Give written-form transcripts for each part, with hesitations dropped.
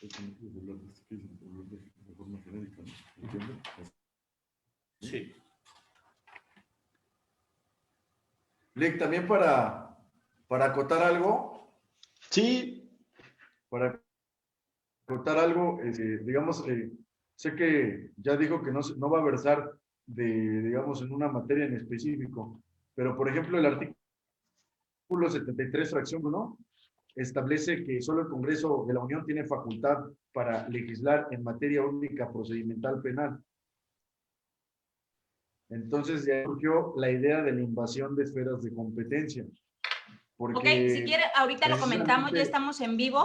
De forma genérica, ¿no? ¿Entiendes? Sí. Lick, también para acotar algo. Sí. Para acotar algo, digamos, sé que ya dijo que no va a versar digamos, en una materia en específico, pero por ejemplo el artículo 73, fracción 1, establece que solo el Congreso de la Unión tiene facultad para legislar en materia única procedimental penal. Entonces ya surgió la idea de la invasión de esferas de competencia. Porque ok, si quiere, ahorita lo comentamos, ya estamos en vivo.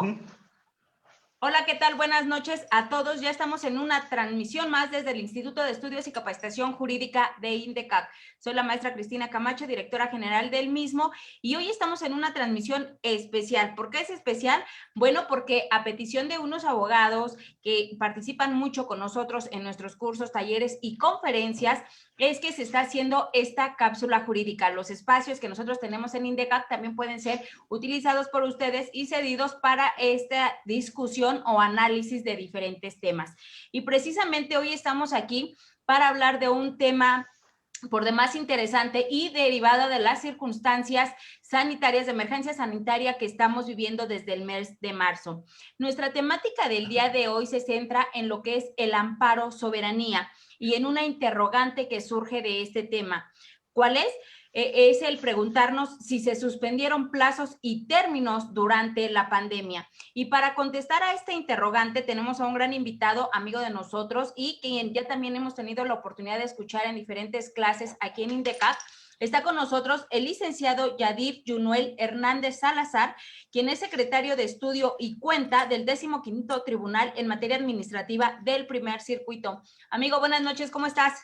Hola, ¿qué tal? Buenas noches a todos. Ya estamos en una transmisión más desde el Instituto de Estudios y Capacitación Jurídica de INDECAC. Soy la maestra Cristina Camacho, directora general del mismo, y hoy estamos en una transmisión especial. ¿Por qué es especial? Bueno, porque a petición de unos abogados que participan mucho con nosotros en nuestros cursos, talleres y conferencias, es que se está haciendo esta cápsula jurídica. Los espacios que nosotros tenemos en INDECAC también pueden ser utilizados por ustedes y cedidos para esta discusión o análisis de diferentes temas. Y precisamente hoy estamos aquí para hablar de un tema por demás interesante y derivada de las circunstancias sanitarias, de emergencia sanitaria que estamos viviendo desde el mes de marzo. Nuestra temática del día de hoy se centra en lo que es el amparo soberanía y en una interrogante que surge de este tema. ¿Cuál es? Es el preguntarnos si se suspendieron plazos y términos durante la pandemia. Y para contestar a este interrogante tenemos a un gran invitado, amigo de nosotros y quien ya también hemos tenido la oportunidad de escuchar en diferentes clases aquí en INDECAC. Está con nosotros el licenciado Yadir Yunuel Hernández Salazar, quien es secretario de Estudio y Cuenta del 15º Tribunal en materia administrativa del Primer Circuito. Amigo, buenas noches, ¿cómo estás?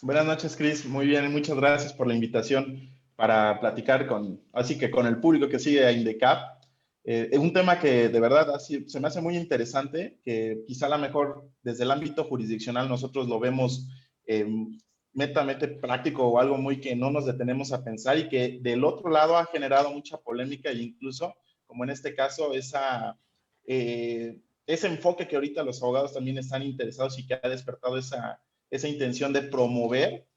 Buenas noches, Cris. Muy bien, muchas gracias por la invitación para platicar con el público que sigue a INDECAP. Es un tema que de verdad se me hace muy interesante, que quizá a lo mejor desde el ámbito jurisdiccional nosotros lo vemos netamente práctico o algo muy que no nos detenemos a pensar y que del otro lado ha generado mucha polémica e incluso, como en este caso, ese enfoque que ahorita los abogados también están interesados y que ha despertado esa intención de promover,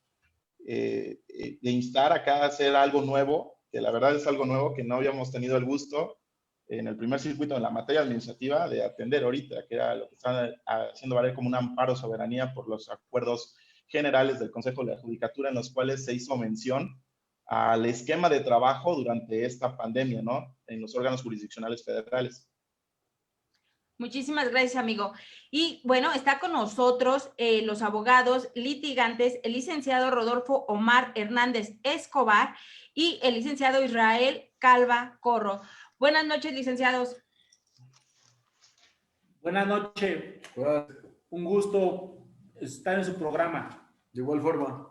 de instar acá a hacer algo nuevo, que la verdad es algo nuevo que no habíamos tenido el gusto en el primer circuito en la materia administrativa de atender ahorita, que era lo que están haciendo valer como un amparo soberanía por los acuerdos generales del Consejo de la Judicatura en los cuales se hizo mención al esquema de trabajo durante esta pandemia, ¿no? En los órganos jurisdiccionales federales. Muchísimas gracias, amigo. Y bueno, está con nosotros los abogados litigantes, el licenciado Rodolfo Omar Hernández Escobar y el licenciado Israel Calva Corro. Buenas noches, licenciados. Buenas noches. Un gusto estar en su programa. De igual forma.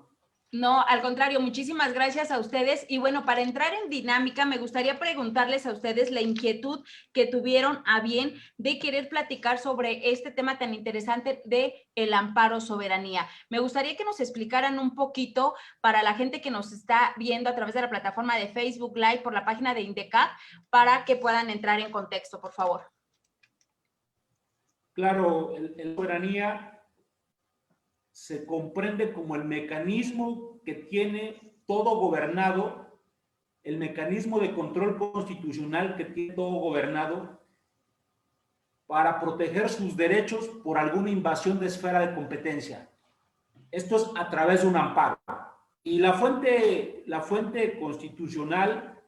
No, al contrario, muchísimas gracias a ustedes. Y bueno, para entrar en dinámica, me gustaría preguntarles a ustedes la inquietud que tuvieron a bien de querer platicar sobre este tema tan interesante de el amparo soberanía. Me gustaría que nos explicaran un poquito para la gente que nos está viendo a través de la plataforma de Facebook Live por la página de INDECAC para que puedan entrar en contexto, por favor. Claro, el soberanía se comprende como el mecanismo que tiene todo gobernado, el mecanismo de control constitucional que tiene todo gobernado para proteger sus derechos por alguna invasión de esfera de competencia. Esto es a través de un amparo. Y la fuente constitucional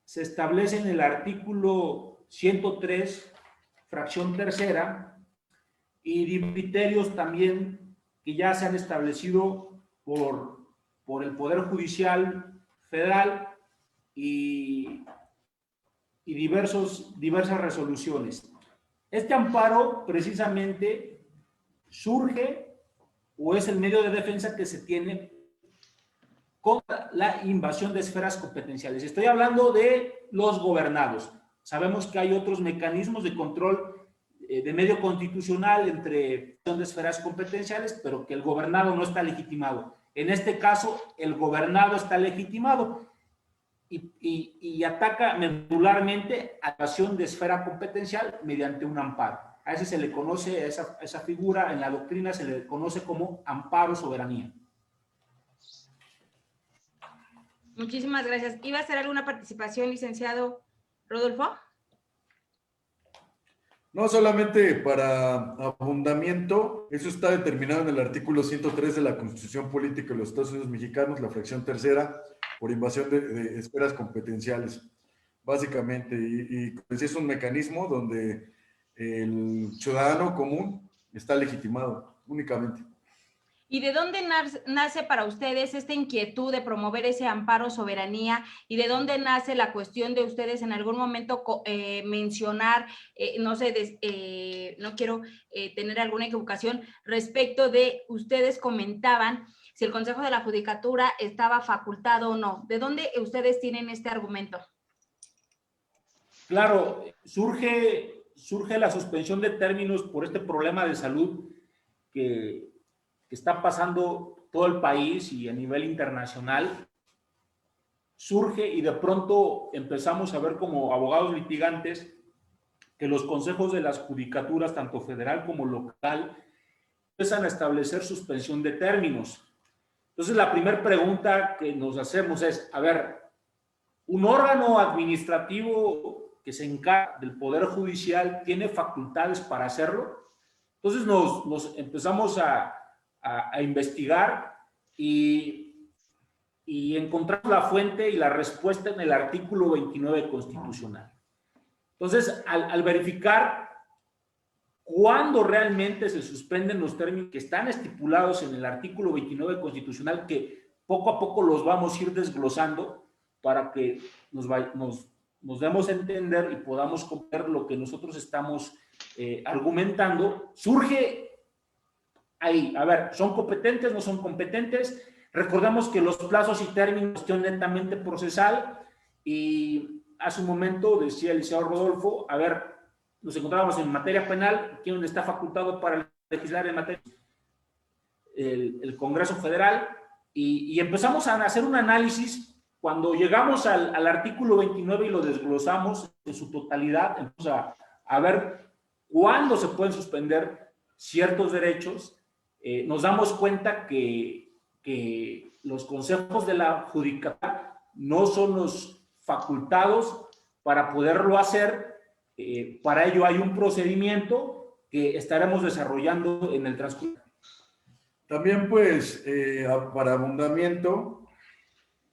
se establece en el artículo 103, fracción tercera, y criterios también que ya se han establecido por el Poder Judicial Federal y diversas resoluciones. Este amparo precisamente surge o es el medio de defensa que se tiene contra la invasión de esferas competenciales. Estoy hablando de los gobernados. Sabemos que hay otros mecanismos de control de medio constitucional entre de esferas competenciales, pero que el gobernado no está legitimado. En este caso, el gobernado está legitimado y ataca medularmente a la invasión de esfera competencial mediante un amparo. A ese se le conoce, a esa figura en la doctrina se le conoce como amparo soberanía. Muchísimas gracias. ¿Iba a hacer alguna participación, licenciado Rodolfo? No, solamente para abundamiento, eso está determinado en el artículo 103 de la Constitución Política de los Estados Unidos Mexicanos, la fracción tercera, por invasión de esferas competenciales, básicamente. Y es un mecanismo donde el ciudadano común está legitimado, únicamente. ¿Y de dónde nace para ustedes esta inquietud de promover ese amparo soberanía? ¿Y de dónde nace la cuestión de ustedes en algún momento mencionar, no sé, no quiero tener alguna equivocación, respecto de, ustedes comentaban si el Consejo de la Judicatura estaba facultado o no? ¿De dónde ustedes tienen este argumento? Claro, surge la suspensión de términos por este problema de salud que está pasando todo el país y a nivel internacional. Surge y de pronto empezamos a ver como abogados litigantes que los consejos de las judicaturas, tanto federal como local, empiezan a establecer suspensión de términos. Entonces, la primera pregunta que nos hacemos es, a ver, un órgano administrativo que se encarga del Poder Judicial tiene facultades para hacerlo. Entonces, nos empezamos a investigar y encontramos la fuente y la respuesta en el artículo 29 constitucional. Entonces, al verificar cuándo realmente se suspenden los términos que están estipulados en el artículo 29 constitucional, que poco a poco los vamos a ir desglosando para que nos demos a entender y podamos comprender lo que nosotros estamos argumentando, surge ahí, a ver, ¿son competentes, no son competentes? Recordemos que los plazos y términos son netamente procesal y hace un momento decía el licenciado Rodolfo, a ver, nos encontrábamos en materia penal, ¿quién está facultado para legislar en materia? El Congreso Federal, y empezamos a hacer un análisis. Cuando llegamos al artículo 29 y lo desglosamos en su totalidad, empezamos a ver cuándo se pueden suspender ciertos derechos. Nos damos cuenta que los consejos de la judicatura no son los facultados para poderlo hacer. Para ello hay un procedimiento que estaremos desarrollando en el transcurso. También, pues, para abundamiento,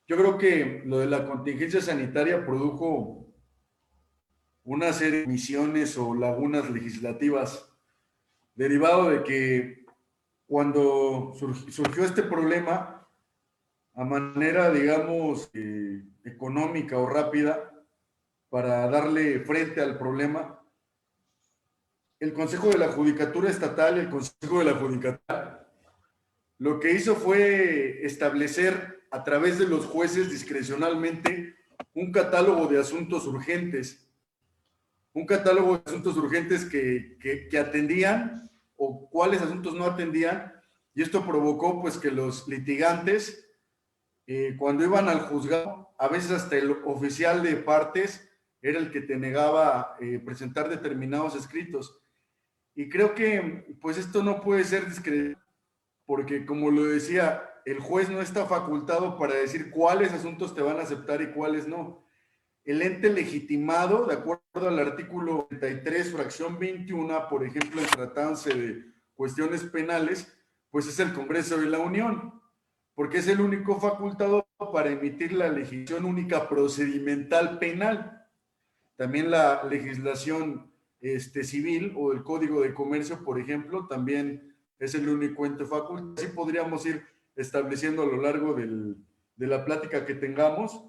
yo creo que lo de la contingencia sanitaria produjo una serie de omisiones o lagunas legislativas derivado de que cuando surgió este problema, a manera, digamos, económica o rápida, para darle frente al problema, el Consejo de la Judicatura Estatal y el Consejo de la Judicatura lo que hizo fue establecer a través de los jueces discrecionalmente un catálogo de asuntos urgentes, que atendían o cuáles asuntos no atendían, y esto provocó pues que los litigantes, cuando iban al juzgado, a veces hasta el oficial de partes era el que te negaba presentar determinados escritos. Y creo que pues esto no puede ser discrecional, porque como lo decía, el juez no está facultado para decir cuáles asuntos te van a aceptar y cuáles no. El ente legitimado, de acuerdo al artículo 33, fracción 21, por ejemplo, en tratándose de cuestiones penales, pues es el Congreso de la Unión, porque es el único facultado para emitir la legislación única procedimental penal. También la legislación civil o el Código de Comercio, por ejemplo, también es el único ente facultado. Así podríamos ir estableciendo a lo largo de la plática que tengamos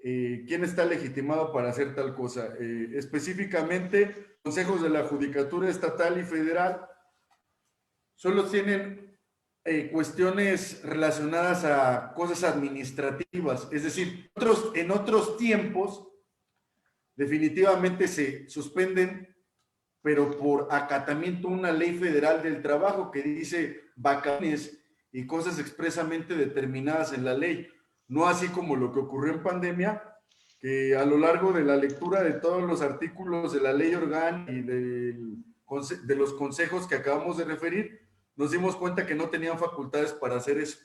quién está legitimado para hacer tal cosa. Específicamente, consejos de la Judicatura Estatal y Federal solo tienen cuestiones relacionadas a cosas administrativas, es decir, en otros tiempos definitivamente se suspenden, pero por acatamiento a una ley federal del trabajo que dice vacaciones y cosas expresamente determinadas en la ley. No así como lo que ocurrió en pandemia, que a lo largo de la lectura de todos los artículos de la ley orgánica y del de los consejos que acabamos de referir, nos dimos cuenta que no tenían facultades para hacer eso.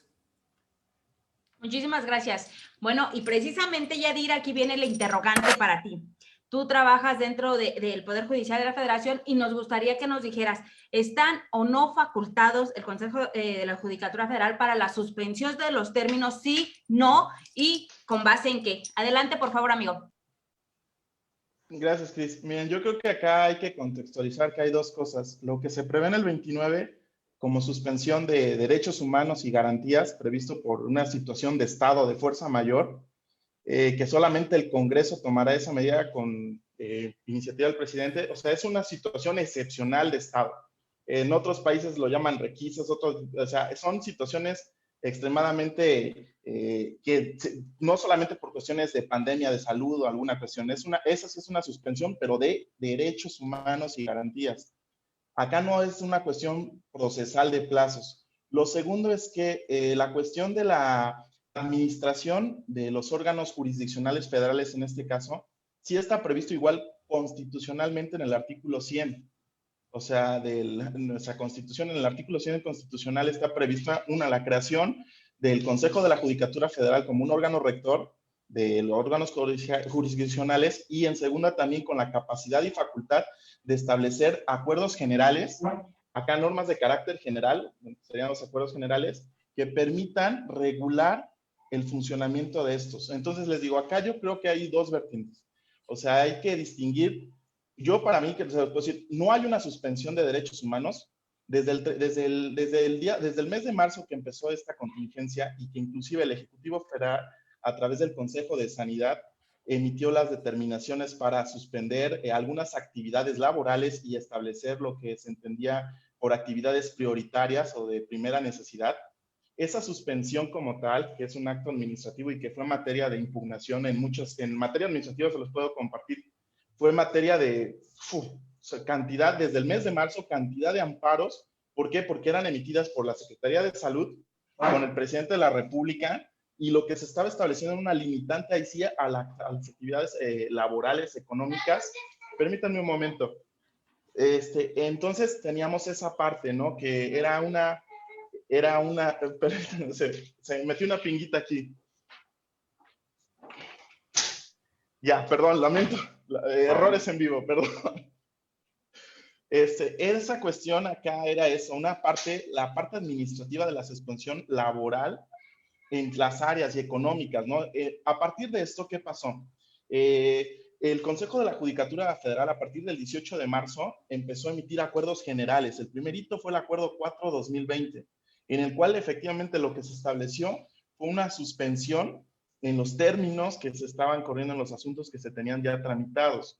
Muchísimas gracias. Bueno, y precisamente, Yadira, aquí viene el interrogante para ti. Tú trabajas dentro del Poder Judicial de la Federación y nos gustaría que nos dijeras, ¿están o no facultados el Consejo de la Judicatura Federal para la suspensión de los términos sí, no y con base en qué? Adelante, por favor, amigo. Gracias, Cris. Miren, yo creo que acá hay que contextualizar que hay dos cosas. Lo que se prevé en el 29 como suspensión de derechos humanos y garantías previsto por una situación de estado de fuerza mayor, que solamente el Congreso tomará esa medida con iniciativa del presidente. O sea, es una situación excepcional de estado. En otros países lo llaman requisitos, otros, o sea, son situaciones extremadamente que no solamente por cuestiones de pandemia, de salud o alguna cuestión, esa sí es una suspensión, pero de derechos humanos y garantías. Acá no es una cuestión procesal de plazos. Lo segundo es que la cuestión de la administración de los órganos jurisdiccionales federales, en este caso, sí está previsto igual constitucionalmente en el artículo 100. O sea, de nuestra Constitución, en el artículo 100 constitucional está prevista, la creación del Consejo de la Judicatura Federal como un órgano rector de los órganos jurisdiccionales y en segunda también con la capacidad y facultad de establecer acuerdos generales, acá normas de carácter general, serían los acuerdos generales, que permitan regular el funcionamiento de estos. Entonces les digo, acá yo creo que hay dos vertientes. O sea, hay que distinguir, yo para mí, que les puedo decir, no hay una suspensión de derechos humanos desde el mes de marzo que empezó esta contingencia y que inclusive el Ejecutivo Federal, a través del Consejo de Sanidad, emitió las determinaciones para suspender algunas actividades laborales y establecer lo que se entendía por actividades prioritarias o de primera necesidad. Esa suspensión como tal, que es un acto administrativo y que fue materia de impugnación en materia administrativa se los puedo compartir, fue materia de cantidad, desde el mes de marzo, cantidad de amparos. ¿Por qué? Porque eran emitidas por la Secretaría de Salud con el presidente de la República y lo que se estaba estableciendo era una limitante ahí sí a las actividades laborales, económicas. Permítanme un momento. Entonces teníamos esa parte, ¿no? Que era una, se metió una pinguita aquí. Ya, perdón, lamento, errores en vivo, perdón. Esa cuestión acá era eso, la parte administrativa de la suspensión laboral en las áreas y económicas, ¿no? A partir de esto, ¿qué pasó? El Consejo de la Judicatura Federal, a partir del 18 de marzo, empezó a emitir acuerdos generales. El primerito fue el Acuerdo 4-2020, en el cual efectivamente lo que se estableció fue una suspensión en los términos que se estaban corriendo en los asuntos que se tenían ya tramitados.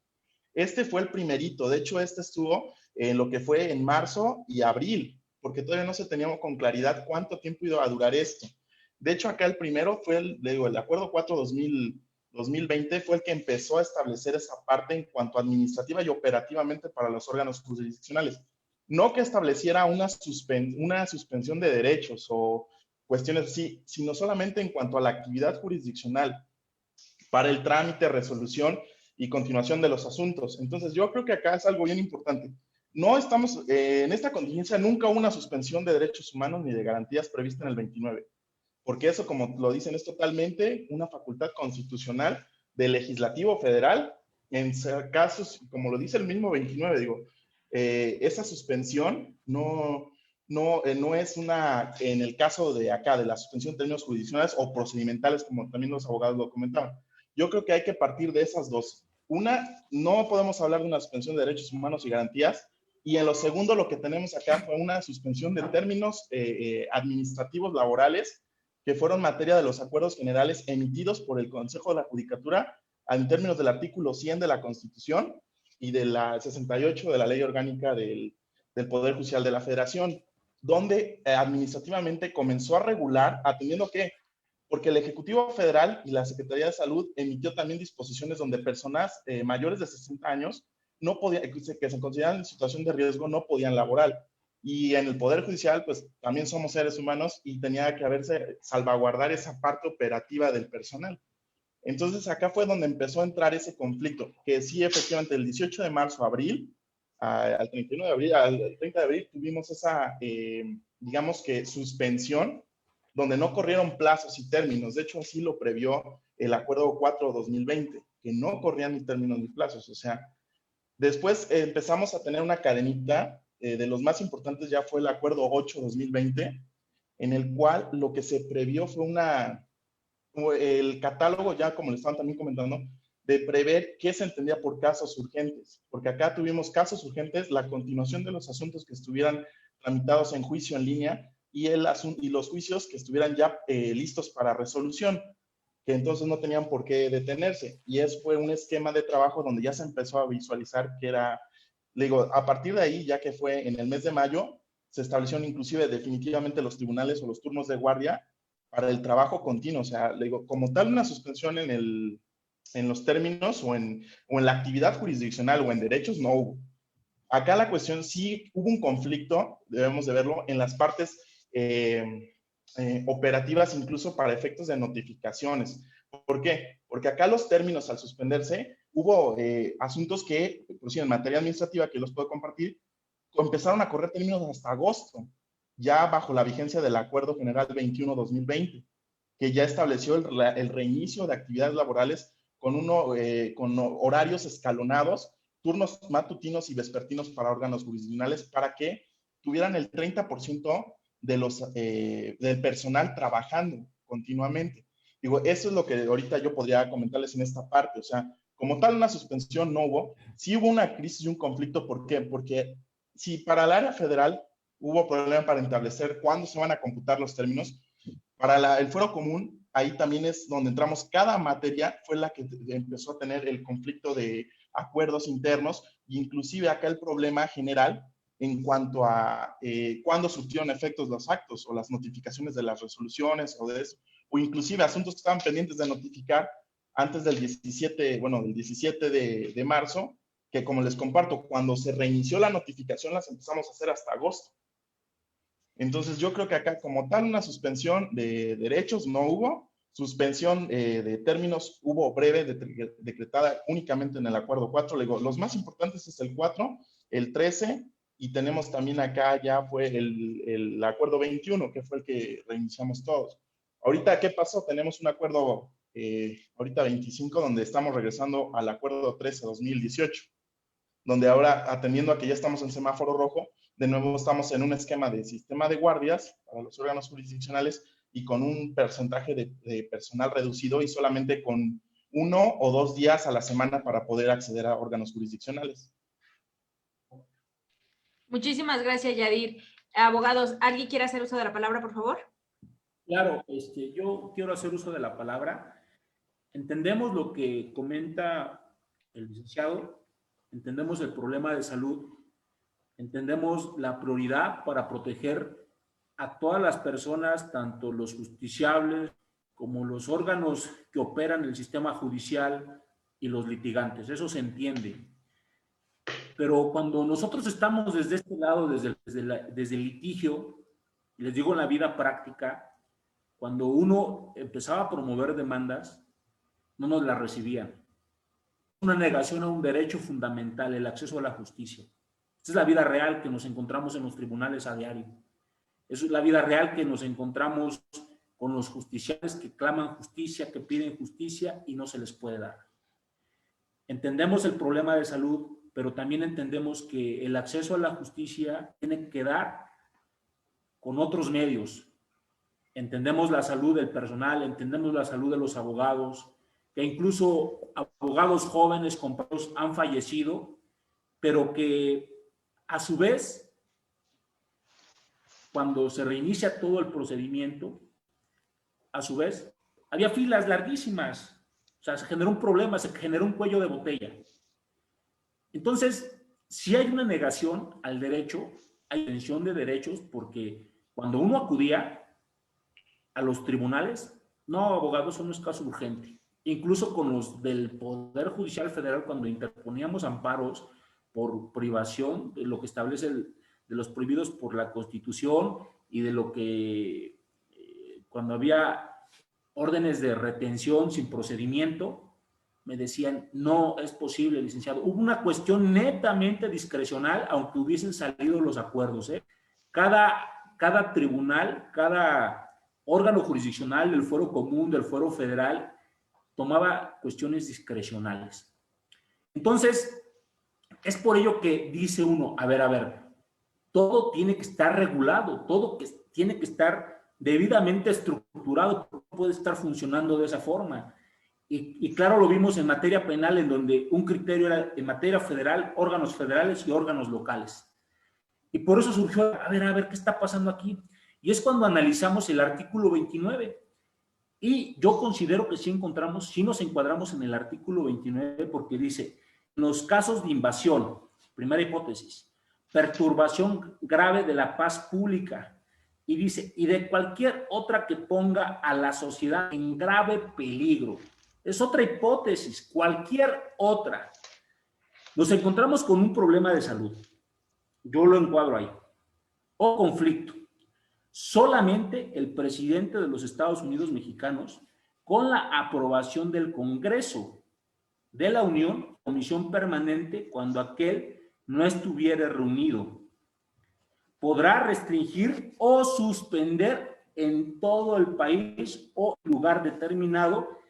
Este fue el primerito. De hecho, este estuvo en lo que fue en marzo y abril, porque todavía no se teníamos con claridad cuánto tiempo iba a durar esto. De hecho, acá el primero fue el Acuerdo 4-2020 fue el que empezó a establecer esa parte en cuanto administrativa y operativamente para los órganos jurisdiccionales. No que estableciera una suspensión de derechos o cuestiones así, sino solamente en cuanto a la actividad jurisdiccional para el trámite, resolución y continuación de los asuntos. Entonces, yo creo que acá es algo bien importante. No estamos, en esta contingencia nunca hubo una suspensión de derechos humanos ni de garantías prevista en el 29. Porque eso, como lo dicen, es totalmente una facultad constitucional del Legislativo Federal. En casos, como lo dice el mismo 29, digo, esa suspensión no es una, en el caso de acá, de la suspensión de términos jurisdiccionales o procedimentales, como también los abogados lo comentaban. Yo creo que hay que partir de esas dos. Una, no podemos hablar de una suspensión de derechos humanos y garantías. Y en lo segundo, lo que tenemos acá fue una suspensión de términos administrativos laborales que fueron materia de los acuerdos generales emitidos por el Consejo de la Judicatura en términos del artículo 100 de la Constitución y de la 68 de la Ley Orgánica del Poder Judicial de la Federación, donde administrativamente comenzó a regular, atendiendo que, porque el Ejecutivo Federal y la Secretaría de Salud emitió también disposiciones donde personas mayores de 60 años no podían, que se consideraban en situación de riesgo, no podían laborar. Y en el Poder Judicial, pues también somos seres humanos y tenía que haberse salvaguardar esa parte operativa del personal. Entonces acá fue donde empezó a entrar ese conflicto, que sí, efectivamente, el 18 de marzo a abril, al 31 de abril, al 30 de abril, tuvimos esa, digamos que, suspensión, donde no corrieron plazos y términos. De hecho, así lo previó el Acuerdo 4-2020, que no corrían ni términos ni plazos. O sea, después empezamos a tener una cadenita, de los más importantes ya fue el Acuerdo 8-2020, en el cual lo que se previó fue el catálogo, ya como le estaban también comentando, de prever qué se entendía por casos urgentes, porque acá tuvimos casos urgentes, la continuación de los asuntos que estuvieran tramitados en juicio en línea y los juicios que estuvieran ya listos para resolución, que entonces no tenían por qué detenerse. Y eso fue un esquema de trabajo donde ya se empezó a visualizar que era, le digo, a partir de ahí, ya que fue en el mes de mayo, se establecieron inclusive definitivamente los tribunales o los turnos de guardia para el trabajo continuo. O sea, le digo, como tal una suspensión en los términos o en la actividad jurisdiccional o en derechos, no hubo. Acá la cuestión sí hubo un conflicto, debemos de verlo, en las partes operativas, incluso para efectos de notificaciones. ¿Por qué? Porque acá los términos al suspenderse, hubo asuntos que, por si en materia administrativa, que los puedo compartir, empezaron a correr términos hasta agosto, ya bajo la vigencia del Acuerdo General 21-2020, que ya estableció el reinicio de actividades laborales con horarios escalonados, turnos matutinos y vespertinos para órganos jurisdiccionales, para que tuvieran el 30% del personal trabajando continuamente. Digo, eso es lo que ahorita yo podría comentarles en esta parte. O sea, como tal una suspensión no hubo, sí hubo una crisis y un conflicto. ¿Por qué? Porque si para el área federal hubo problema para establecer cuándo se van a computar los términos, para el fuero común, ahí también es donde entramos. Cada materia fue la que empezó a tener el conflicto de acuerdos internos, e inclusive acá el problema general en cuanto a cuándo surtieron efectos los actos o las notificaciones de las resoluciones o de eso, o inclusive asuntos que estaban pendientes de notificar antes del 17, bueno, del 17 de marzo, que como les comparto, cuando se reinició la notificación las empezamos a hacer hasta agosto. Entonces yo creo que acá como tal una suspensión de derechos no hubo, suspensión de términos hubo breve, decretada únicamente en el Acuerdo 4. Le digo, los más importantes es el 4, el 13, y tenemos también acá ya fue el Acuerdo 21, que fue el que reiniciamos todos. Ahorita, ¿qué pasó? Tenemos un acuerdo, ahorita 25, donde estamos regresando al Acuerdo 13-2018, donde ahora, atendiendo a que ya estamos en semáforo rojo, de nuevo estamos en un esquema de sistema de guardias para los órganos jurisdiccionales y con un porcentaje de personal reducido y solamente con 1 o 2 días a la semana para poder acceder a órganos jurisdiccionales. Muchísimas gracias, Yadir. Abogados, ¿alguien quiere hacer uso de la palabra, por favor? Claro, yo quiero hacer uso de la palabra. Entendemos lo que comenta el licenciado, entendemos el problema de salud, entendemos la prioridad para proteger a todas las personas, tanto los justiciables como los órganos que operan el sistema judicial y los litigantes. Eso se entiende. Pero cuando nosotros estamos desde este lado, desde el litigio, y les digo en la vida práctica, cuando uno empezaba a promover demandas, no nos las recibían. Una negación a un derecho fundamental, el acceso a la justicia. Esta es la vida real que nos encontramos en los tribunales a diario. Esa es la vida real que nos encontramos con los justiciales que claman justicia, que piden justicia y no se les puede dar. Entendemos el problema de salud, pero también entendemos que el acceso a la justicia tiene que dar con otros medios. Entendemos la salud del personal, entendemos la salud de los abogados, que incluso abogados jóvenes compañeros han fallecido, pero que a su vez, cuando se reinicia todo el procedimiento, a su vez, había filas larguísimas. O sea, se generó un problema, se generó un cuello de botella. Entonces, si hay una negación al derecho, hay tensión de derechos, porque cuando uno acudía a los tribunales, no, abogados, eso no es caso urgente. Incluso con los del Poder Judicial Federal, cuando interponíamos amparos por privación de lo que establece de los prohibidos por la Constitución y de lo que cuando había órdenes de retención sin procedimiento, me decían, no es posible, licenciado. Hubo una cuestión netamente discrecional, aunque hubiesen salido los acuerdos, ¿eh? Cada tribunal, cada órgano jurisdiccional del fuero común, del fuero federal, tomaba cuestiones discrecionales. Entonces, es por ello que dice uno, a ver, todo tiene que estar regulado, todo tiene que estar debidamente estructurado, no puede estar funcionando de esa forma. Y claro, lo vimos en materia penal, en donde un criterio era en materia federal, órganos federales y órganos locales. Y por eso surgió, a ver, ¿qué está pasando aquí? Y es cuando analizamos el artículo 29. Y yo considero que sí nos encuadramos en el artículo 29, porque dice, en los casos de invasión, primera hipótesis, perturbación grave de la paz pública, y dice, y de cualquier otra que ponga a la sociedad en grave peligro. Es otra hipótesis, cualquier otra. Nos encontramos con un problema de salud. Yo lo encuadro ahí. O conflicto. Solamente el presidente de los Estados Unidos mexicanos, con la aprobación del Congreso de la Unión, comisión permanente, cuando aquel no estuviera reunido, podrá restringir o suspender en todo el país o lugar determinado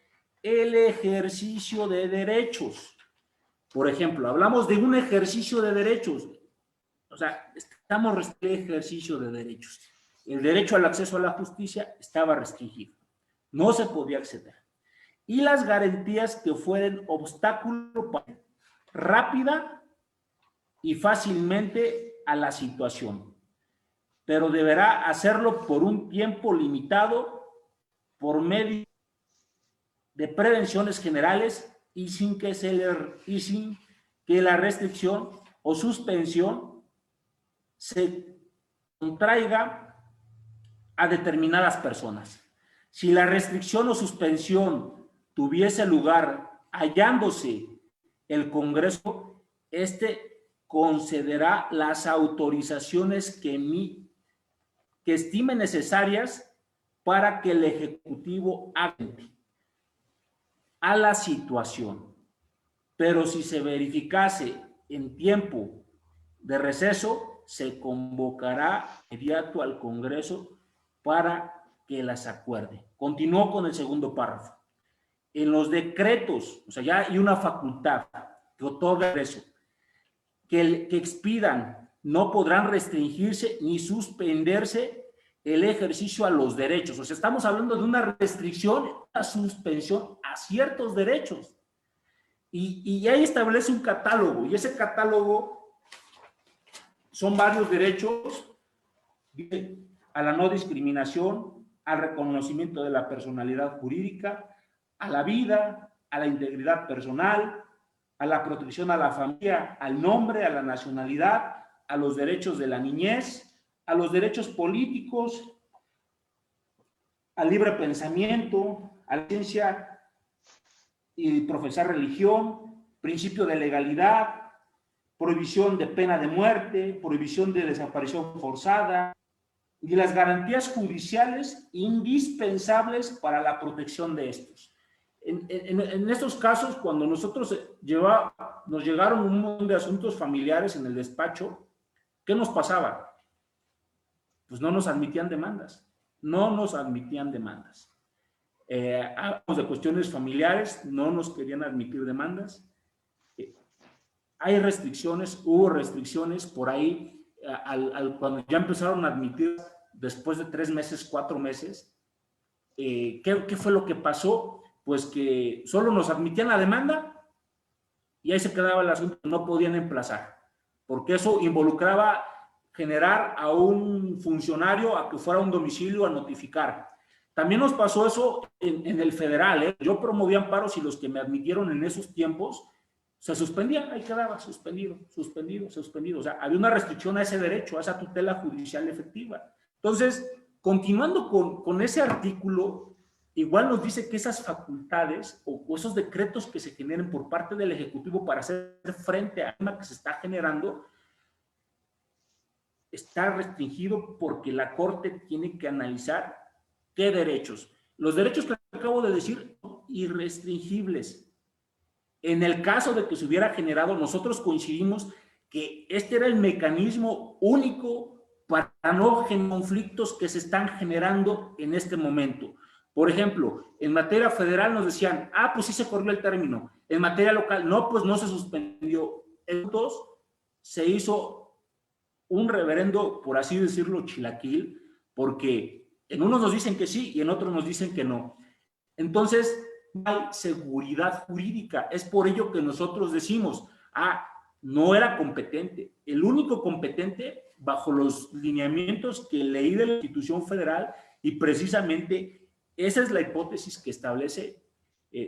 el ejercicio de derechos. Por ejemplo, hablamos de un ejercicio de derechos. O sea, estamos restringiendo el ejercicio de derechos. El derecho al acceso a la justicia estaba restringido. No se podía acceder. Y las garantías que fueran obstáculo rápida y fácilmente a la situación. Pero deberá hacerlo por un tiempo limitado, por medio de prevenciones generales y sin que la restricción o suspensión se contraiga a determinadas personas. Si la restricción o suspensión tuviese lugar hallándose el Congreso, concederá las autorizaciones que estime necesarias para que el Ejecutivo haga a la situación. Pero si se verificase en tiempo de receso, se convocará inmediato al Congreso para que las acuerde. Continuó con el segundo párrafo. En los decretos, o sea, ya hay una facultad que otorga eso, que expidan, no podrán restringirse ni suspenderse el ejercicio a los derechos. O sea, estamos hablando de una restricción, una suspensión a ciertos derechos. Y ahí establece un catálogo, y ese catálogo son varios derechos: a la no discriminación, al reconocimiento de la personalidad jurídica, a la vida, a la integridad personal, a la protección a la familia, al nombre, a la nacionalidad, a los derechos de la niñez, a los derechos políticos, al libre pensamiento, a la ciencia y profesar religión, principio de legalidad, prohibición de pena de muerte, prohibición de desaparición forzada y las garantías judiciales indispensables para la protección de estos. En estos casos, cuando nosotros nos llegaron un montón de asuntos familiares en el despacho, ¿qué nos pasaba? Pues no nos admitían demandas. Hablamos de cuestiones familiares, no nos querían admitir demandas. Hay restricciones, hubo restricciones por ahí, cuando ya empezaron a admitir después de 3 meses, 4 meses. ¿Qué fue lo que pasó? Pues que solo nos admitían la demanda y ahí se quedaba el asunto, no podían emplazar, porque eso involucraba generar a un funcionario a que fuera a un domicilio a notificar. También nos pasó eso en el federal, ¿eh? Yo promovía amparos y los que me admitieron en esos tiempos se suspendían, ahí quedaba suspendido. O sea, había una restricción a ese derecho, a esa tutela judicial efectiva. Entonces, continuando con ese artículo, igual nos dice que esas facultades o esos decretos que se generen por parte del Ejecutivo para hacer frente al tema que se está generando, está restringido porque la Corte tiene que analizar qué derechos. Los derechos que acabo de decir son irrestringibles. En el caso de que se hubiera generado, nosotros coincidimos que este era el mecanismo único para no generar conflictos que se están generando en este momento. Por ejemplo, en materia federal nos decían, pues sí se corrió el término. En materia local, no, pues no se suspendió. Entonces, se hizo un reverendo, por así decirlo, chilaquil, porque en unos nos dicen que sí y en otros nos dicen que no. Entonces, no hay seguridad jurídica. Es por ello que nosotros decimos, no era competente. El único competente, bajo los lineamientos que leí de la institución federal, y precisamente esa es la hipótesis que establece,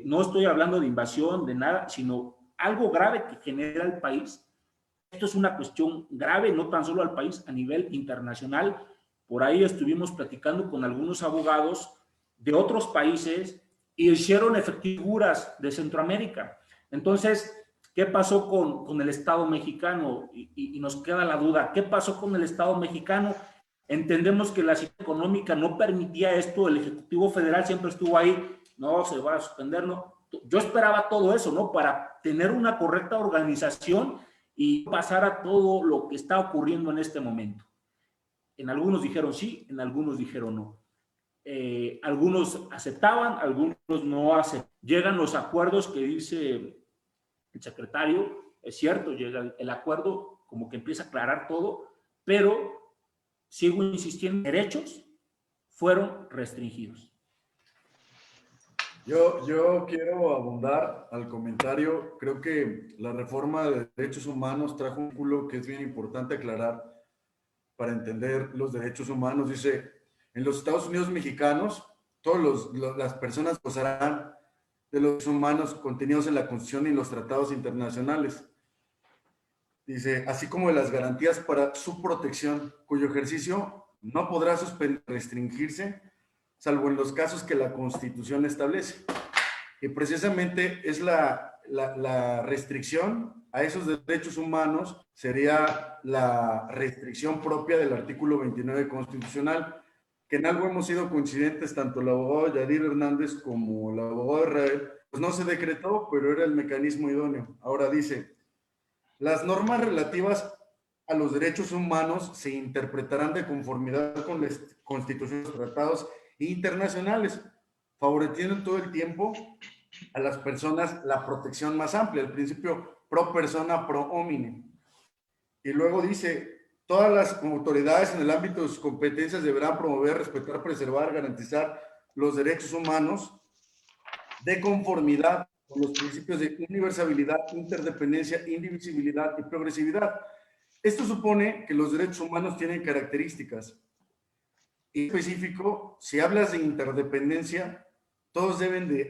no estoy hablando de invasión, de nada, sino algo grave que genera el país. Esto es una cuestión grave, no tan solo al país, a nivel internacional. Por ahí estuvimos platicando con algunos abogados de otros países y hicieron figuras de Centroamérica. Entonces, ¿qué pasó con el Estado mexicano? Y nos queda la duda, ¿qué pasó con el Estado mexicano? Entendemos que la situación económica no permitía esto, el Ejecutivo Federal siempre estuvo ahí, no se va a suspender, no. Yo esperaba todo eso, ¿no? Para tener una correcta organización y pasar a todo lo que está ocurriendo en este momento. En algunos dijeron sí, en algunos dijeron no. Algunos aceptaban, algunos no aceptaban. Llegan los acuerdos que dice el secretario, es cierto, llega el acuerdo, como que empieza a aclarar todo, pero sigo insistiendo, derechos fueron restringidos. Yo quiero abundar al comentario. Creo que la reforma de derechos humanos trajo un vínculo que es bien importante aclarar para entender los derechos humanos. Dice, en los Estados Unidos mexicanos, todas las personas gozarán de los derechos humanos contenidos en la Constitución y los tratados internacionales. Dice, así como de las garantías para su protección, cuyo ejercicio no podrá restringirse, salvo en los casos que la Constitución establece. Y precisamente es la restricción a esos derechos humanos, sería la restricción propia del artículo 29 constitucional, que en algo hemos sido coincidentes, tanto el abogado Yadir Hernández como el abogado Israel, pues no se decretó, pero era el mecanismo idóneo. Ahora dice, las normas relativas a los derechos humanos se interpretarán de conformidad con las constituciones, tratados internacionales, favoreciendo todo el tiempo a las personas la protección más amplia, el principio pro persona pro homine. Y luego dice, todas las autoridades en el ámbito de sus competencias deberán promover, respetar, preservar, garantizar los derechos humanos de conformidad con los principios de universalidad, interdependencia, indivisibilidad y progresividad. Esto supone que los derechos humanos tienen características. En específico, si hablas de interdependencia, todos deben de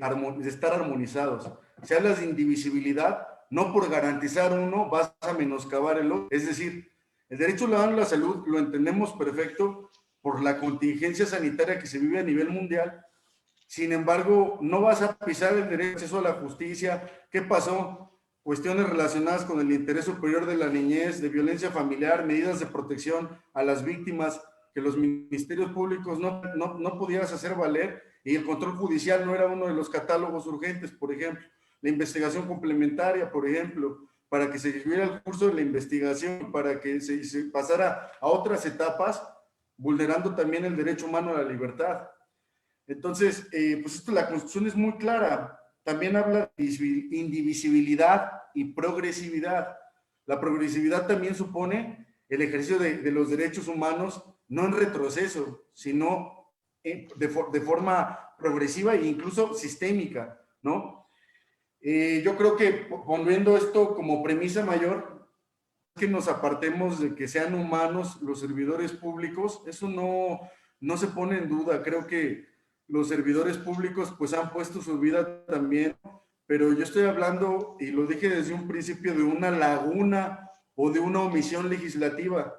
estar armonizados. Si hablas de indivisibilidad, no por garantizar uno vas a menoscabar el otro. Es decir, el derecho ciudadano a la salud lo entendemos perfecto por la contingencia sanitaria que se vive a nivel mundial. Sin embargo, no vas a pisar el derecho de acceso a la justicia. ¿Qué pasó? Cuestiones relacionadas con el interés superior de la niñez, de violencia familiar, medidas de protección a las víctimas que los ministerios públicos no podías hacer valer, y el control judicial no era uno de los catálogos urgentes, por ejemplo. La investigación complementaria, por ejemplo, para que se siguiera el curso de la investigación, para que se pasara a otras etapas, vulnerando también el derecho humano a la libertad. Entonces, pues esto, la Constitución es muy clara. También habla de indivisibilidad y progresividad. La progresividad también supone el ejercicio de los derechos humanos, no en retroceso, sino de forma progresiva e incluso sistémica, ¿no? Yo creo que poniendo esto como premisa mayor, que nos apartemos de que sean humanos los servidores públicos, eso no se pone en duda. Creo que los servidores públicos pues han puesto su vida también, pero yo estoy hablando, y lo dije desde un principio, de una laguna o de una omisión legislativa,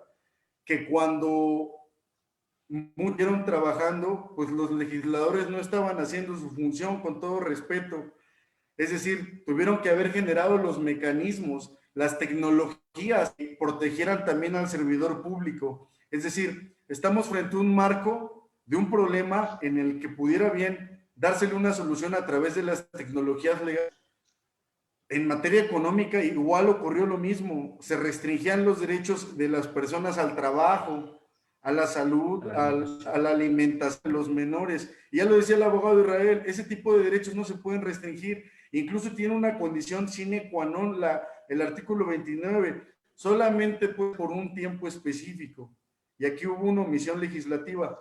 que cuando murieron trabajando, pues los legisladores no estaban haciendo su función, con todo respeto. Es decir, tuvieron que haber generado los mecanismos, las tecnologías que protegieran también al servidor público. Es decir, estamos frente a un marco de un problema en el que pudiera bien dársele una solución a través de las tecnologías legales. en materia económica igual ocurrió lo mismo, se restringían los derechos de las personas al trabajo, a la salud, a la alimentación de los menores. Y ya lo decía el abogado Israel, ese tipo de derechos no se pueden restringir, incluso tiene una condición sine qua non el artículo 29, solamente por un tiempo específico. Y aquí hubo una omisión legislativa.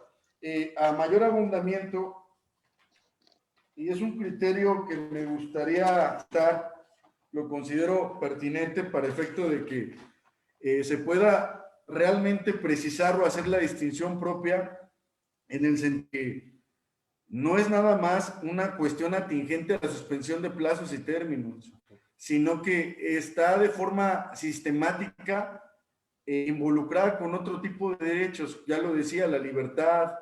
A mayor abundamiento, y es un criterio que me gustaría estar, lo considero pertinente para efecto de que se pueda realmente precisar o hacer la distinción propia en el sentido que no es nada más una cuestión atingente a la suspensión de plazos y términos, sino que está de forma sistemática involucrada con otro tipo de derechos, ya lo decía, la libertad,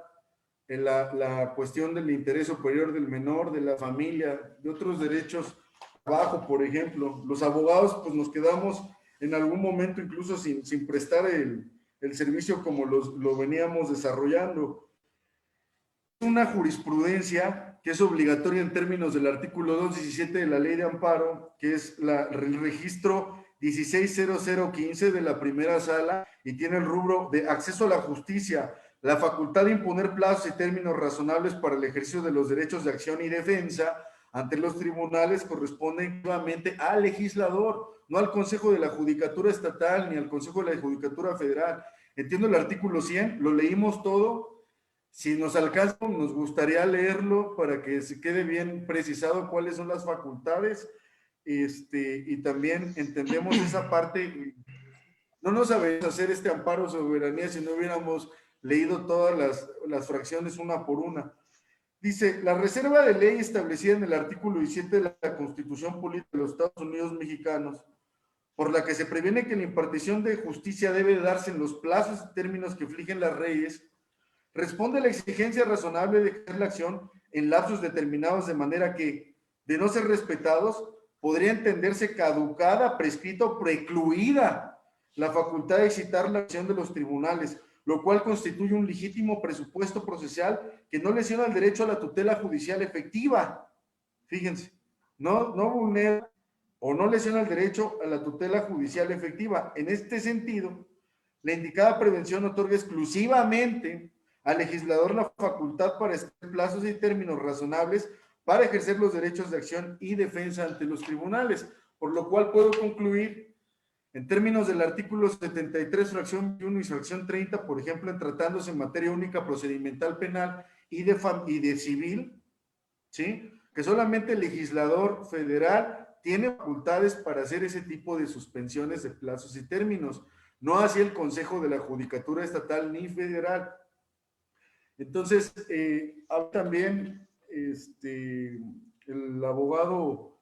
la cuestión del interés superior del menor, de la familia, de otros derechos, trabajo, por ejemplo. Los abogados, pues nos quedamos en algún momento incluso sin prestar el servicio como lo veníamos desarrollando. Una jurisprudencia que es obligatoria en términos del artículo 217 de la Ley de Amparo, que es el registro 160015 de la primera sala y tiene el rubro de acceso a la justicia, la facultad de imponer plazos y términos razonables para el ejercicio de los derechos de acción y defensa ante los tribunales corresponde nuevamente al legislador, no al Consejo de la Judicatura Estatal ni al Consejo de la Judicatura Federal. Entiendo el artículo 100, lo leímos todo. Si nos alcanza, nos gustaría leerlo para que se quede bien precisado cuáles son las facultades, y también entendemos esa parte. No nos sabemos hacer este amparo soberanía si no hubiéramos leído todas las fracciones una por una. Dice, la reserva de ley establecida en el artículo 17 de la Constitución Política de los Estados Unidos Mexicanos, por la que se previene que la impartición de justicia debe darse en los plazos y términos que flijen las leyes, responde a la exigencia razonable de ejercer la acción en lapsos determinados de manera que, de no ser respetados, podría entenderse caducada, prescrita o precluida la facultad de excitar la acción de los tribunales, lo cual constituye un legítimo presupuesto procesal que no lesiona el derecho a la tutela judicial efectiva. Fíjense, no vulnera o no lesiona el derecho a la tutela judicial efectiva. En este sentido, la indicada prevención otorga exclusivamente al legislador la facultad para establecer plazos y términos razonables para ejercer los derechos de acción y defensa ante los tribunales, por lo cual puedo concluir, en términos del artículo 73, fracción 1 y fracción 30, por ejemplo, en tratándose en materia única procedimental penal y de civil, ¿sí?, que solamente el legislador federal tiene facultades para hacer ese tipo de suspensiones de plazos y términos, no así el Consejo de la Judicatura Estatal ni Federal. Entonces, también el abogado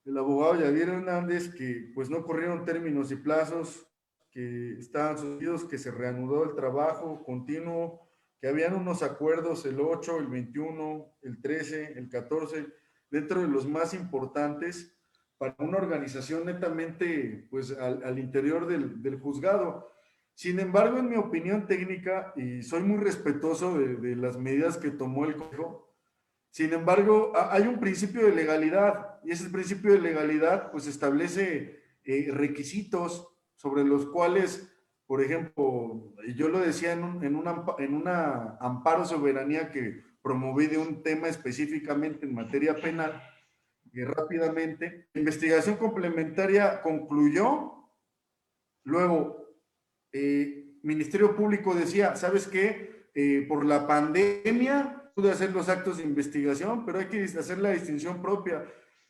Javier Hernández, que pues no corrieron términos y plazos, que estaban suspendidos, que se reanudó el trabajo continuo, que habían unos acuerdos el 8, el 21, el 13, el 14, dentro de los más importantes para una organización netamente pues al interior del juzgado. Sin embargo, en mi opinión técnica, y soy muy respetuoso de las medidas que tomó el Consejo, sin embargo, hay un principio de legalidad, y ese principio de legalidad pues establece requisitos sobre los cuales, por ejemplo, yo lo decía en una amparo soberanía que promoví de un tema específicamente en materia penal, y rápidamente, la investigación complementaria concluyó, luego, Ministerio Público decía, ¿sabes qué? Por la pandemia pude hacer los actos de investigación, pero hay que hacer la distinción propia.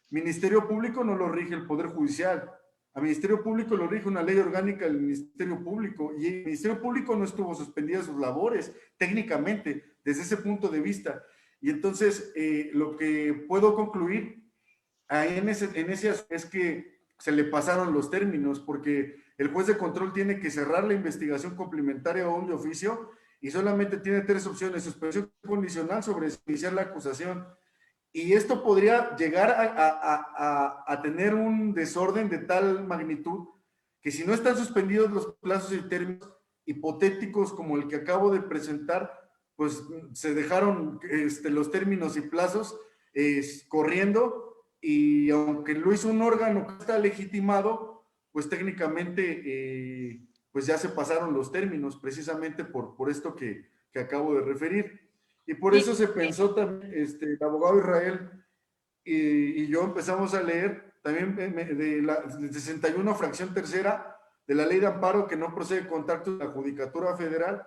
Ministerio Público no lo rige el Poder Judicial. A Ministerio Público lo rige una ley orgánica del Ministerio Público y el Ministerio Público no estuvo suspendida sus labores técnicamente desde ese punto de vista. Y entonces lo que puedo concluir en ese es que se le pasaron los términos porque el juez de control tiene que cerrar la investigación complementaria o un de oficio y solamente tiene tres opciones: suspensión condicional, sobre iniciar la acusación. Y esto podría llegar a tener un desorden de tal magnitud que si no están suspendidos los plazos y términos hipotéticos como el que acabo de presentar, pues se dejaron los términos y plazos corriendo y aunque lo hizo un órgano que está legitimado, pues técnicamente pues ya se pasaron los términos, precisamente por esto que acabo de referir. Y por eso se pensó también, el abogado Israel y yo empezamos a leer también de la 61 fracción tercera de la ley de amparo que no procede contacto de la Judicatura Federal,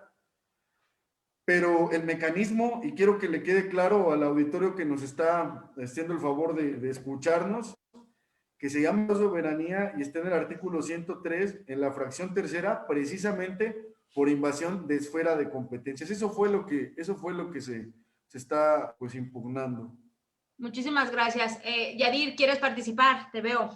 pero el mecanismo, y quiero que le quede claro al auditorio que nos está haciendo el favor de escucharnos, que se llama soberanía y está en el artículo 103, en la fracción tercera, precisamente por invasión de esfera de competencias. Eso fue lo que se está pues impugnando. Muchísimas gracias. Yadir, ¿quieres participar? Te veo.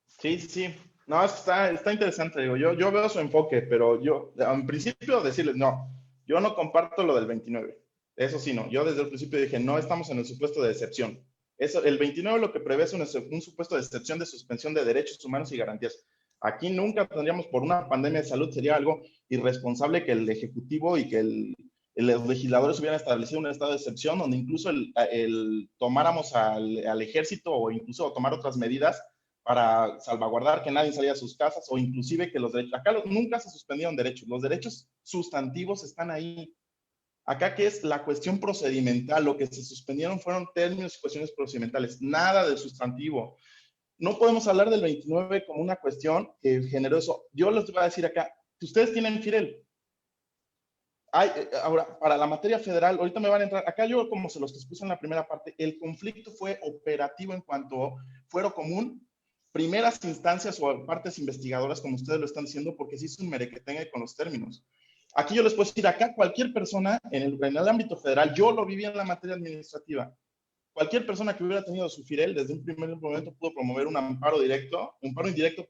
Sí, sí. No, es que está interesante. Digo, yo veo su enfoque, pero yo, en principio, decirles, no, yo no comparto lo del 29. Eso sí, no. Yo desde el principio dije, no estamos en el supuesto de excepción. Eso, el 29 lo que prevé es un supuesto de excepción de suspensión de derechos humanos y garantías. Aquí nunca tendríamos, por una pandemia de salud, sería algo irresponsable que el Ejecutivo y que los legisladores hubieran establecido un estado de excepción donde incluso tomáramos al ejército o incluso tomar otras medidas para salvaguardar que nadie salía de sus casas o inclusive que los derechos, acá nunca se suspendieron derechos, los derechos sustantivos están ahí. Acá que es la cuestión procedimental, lo que se suspendieron fueron términos y cuestiones procedimentales, nada del sustantivo. No podemos hablar del 29 como una cuestión que generó eso. Yo les voy a decir acá, que ustedes tienen FIREL. Ahora, para la materia federal, ahorita me van a entrar, acá yo como se los expuse en la primera parte, el conflicto fue operativo en cuanto a fuero común, primeras instancias o partes investigadoras, como ustedes lo están diciendo, porque sí es un merequetengue con los términos. Aquí yo les puedo decir, acá cualquier persona en el ámbito federal, yo lo viví en la materia administrativa, cualquier persona que hubiera tenido su FIREL desde un primer momento pudo promover un amparo indirecto,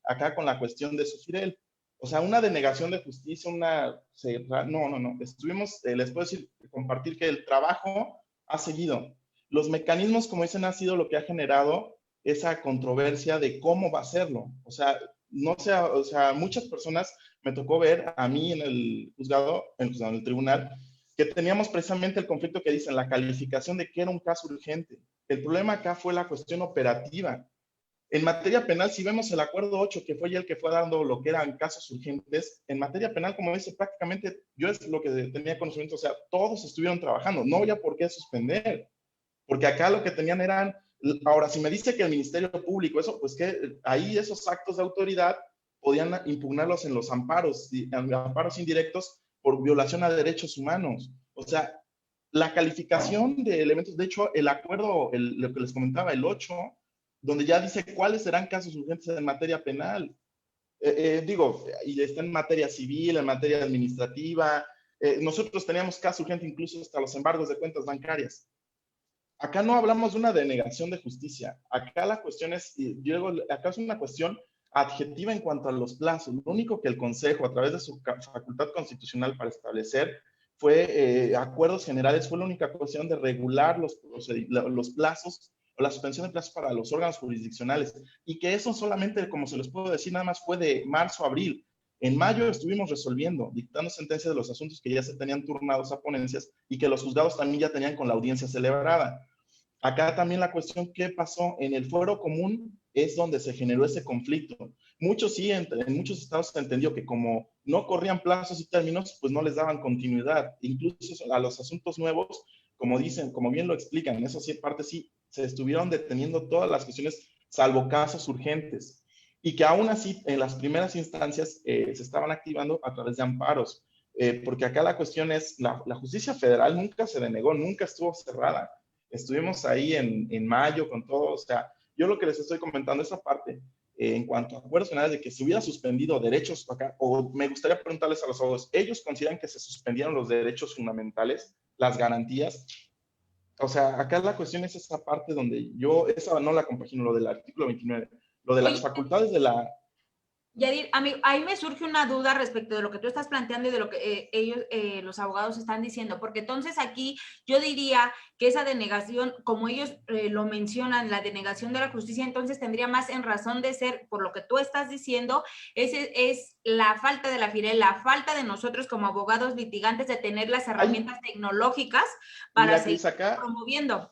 acá con la cuestión de su FIREL. O sea, una denegación de justicia, no. Estuvimos, les puedo decir, compartir que el trabajo ha seguido. Los mecanismos, como dicen, ha sido lo que ha generado esa controversia de cómo va a hacerlo. O sea, muchas personas me tocó ver a mí en el juzgado, en el tribunal, que teníamos precisamente el conflicto que dicen, la calificación de que era un caso urgente. El problema acá fue la cuestión operativa. En materia penal, si vemos el acuerdo 8, que fue el que fue dando lo que eran casos urgentes, en materia penal, como dice, prácticamente yo es lo que tenía conocimiento, o sea, todos estuvieron trabajando, no había por qué suspender, porque acá lo que tenían eran, ahora, si me dice que el Ministerio Público, eso, pues que ahí esos actos de autoridad podían impugnarlos en los amparos indirectos por violación a derechos humanos. O sea, la calificación de elementos, de hecho, el acuerdo, lo que les comentaba, el 8, donde ya dice cuáles serán casos urgentes en materia penal. Y está en materia civil, en materia administrativa. Nosotros teníamos caso urgente incluso hasta los embargos de cuentas bancarias. Acá no hablamos de una denegación de justicia. Acá la cuestión es, acá es una cuestión adjetiva en cuanto a los plazos. Lo único que el Consejo, a través de su facultad constitucional para establecer, fue acuerdos generales, fue la única cuestión de regular los plazos o la suspensión de plazos para los órganos jurisdiccionales, y que eso solamente, como se les puedo decir, nada más fue de marzo a abril. En mayo estuvimos resolviendo, dictando sentencias de los asuntos que ya se tenían turnados a ponencias y que los juzgados también ya tenían con la audiencia celebrada. Acá también la cuestión que pasó en el fuero común es donde se generó ese conflicto. Muchos sí, en muchos estados se entendió que como no corrían plazos y términos, pues no les daban continuidad. Incluso a los asuntos nuevos, como dicen, como bien lo explican, en eso sí, parte sí, se estuvieron deteniendo todas las cuestiones, salvo casos urgentes. Y que aún así, en las primeras instancias, se estaban activando a través de amparos. Porque acá la cuestión es, la justicia federal nunca se denegó, nunca estuvo cerrada. Estuvimos ahí en mayo con todo, o sea, yo lo que les estoy comentando, esa parte, en cuanto a acuerdos finales de que se hubiera suspendido derechos acá, o me gustaría preguntarles a los abogados, ¿ellos consideran que se suspendieron los derechos fundamentales, las garantías? O sea, acá la cuestión es esa parte donde yo, esa no la compagino, lo del artículo 29, lo de las facultades de la... Yadir, ahí me surge una duda respecto de lo que tú estás planteando y de lo que ellos, los abogados, están diciendo, porque entonces aquí yo diría que esa denegación, como ellos lo mencionan, la denegación de la justicia, entonces tendría más en razón de ser, por lo que tú estás diciendo, es la falta de la FIREL, la falta de nosotros como abogados litigantes de tener las herramientas tecnológicas para seguir promoviendo.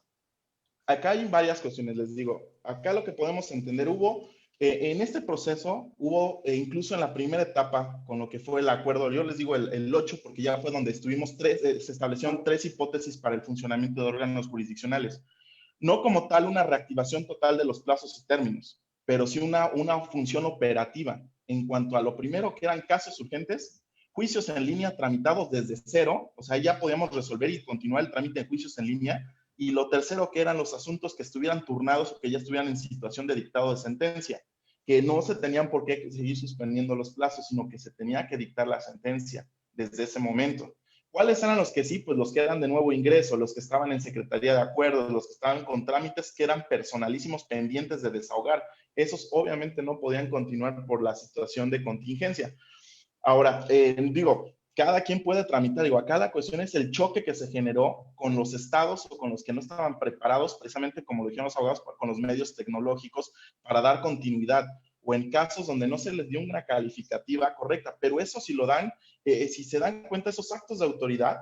acá hay varias cuestiones, les digo. Acá lo que podemos entender, en este proceso, incluso en la primera etapa, con lo que fue el acuerdo, yo les digo el 8, porque ya fue donde estuvimos se establecieron 3 hipótesis para el funcionamiento de órganos jurisdiccionales. No como tal una reactivación total de los plazos y términos, pero sí una función operativa. En cuanto a lo primero, que eran casos urgentes, juicios en línea tramitados desde cero, o sea, ya podíamos resolver y continuar el trámite de juicios en línea. Y lo tercero, que eran los asuntos que estuvieran turnados o que ya estuvieran en situación de dictado de sentencia, que no se tenían por qué seguir suspendiendo los plazos, sino que se tenía que dictar la sentencia desde ese momento. ¿Cuáles eran los que sí? Pues los que eran de nuevo ingreso, los que estaban en Secretaría de Acuerdos, los que estaban con trámites que eran personalísimos pendientes de desahogar. Esos obviamente no podían continuar por la situación de contingencia. Ahora, digo, cada quien puede tramitar, digo, acá la cuestión es el choque que se generó con los estados o con los que no estaban preparados, precisamente como lo dijeron los abogados, con los medios tecnológicos para dar continuidad, o en casos donde no se les dio una calificativa correcta, pero eso si lo dan, si se dan cuenta, esos actos de autoridad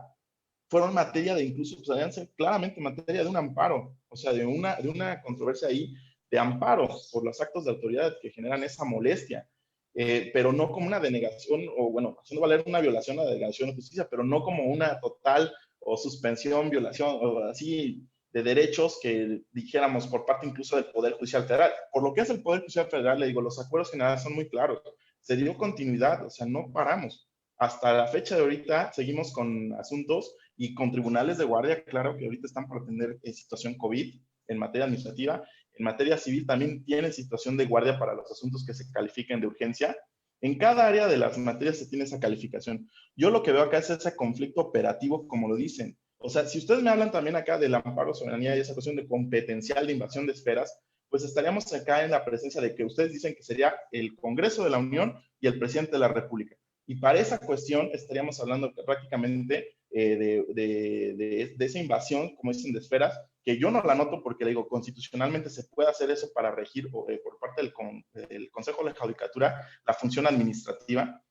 fueron materia de, incluso podrían ser claramente materia de un amparo, o sea, de una controversia ahí de amparo por los actos de autoridad que generan esa molestia. Pero no como una denegación, o bueno, haciendo valer una violación a la denegación de justicia, pero no como una total o suspensión, violación, o así, de derechos que dijéramos por parte incluso del Poder Judicial Federal. Por lo que es el Poder Judicial Federal, le digo, los acuerdos generales son muy claros. Se dio continuidad, o sea, no paramos. Hasta la fecha de ahorita seguimos con asuntos y con tribunales de guardia, claro que ahorita están por atender situación COVID en materia administrativa. En materia civil también tiene situación de guardia para los asuntos que se califiquen de urgencia. En cada área de las materias se tiene esa calificación. Yo lo que veo acá es ese conflicto operativo, como lo dicen. O sea, si ustedes me hablan también acá del amparo, soberanía y esa cuestión de competencial de invasión de esferas, pues estaríamos acá en la presencia de que ustedes dicen que sería el Congreso de la Unión y el presidente de la República. Y para esa cuestión estaríamos hablando prácticamente de esa invasión, como dicen, de esferas, que yo no la noto porque, le digo, constitucionalmente se puede hacer eso para regir por parte del Consejo de la Judicatura la función administrativa.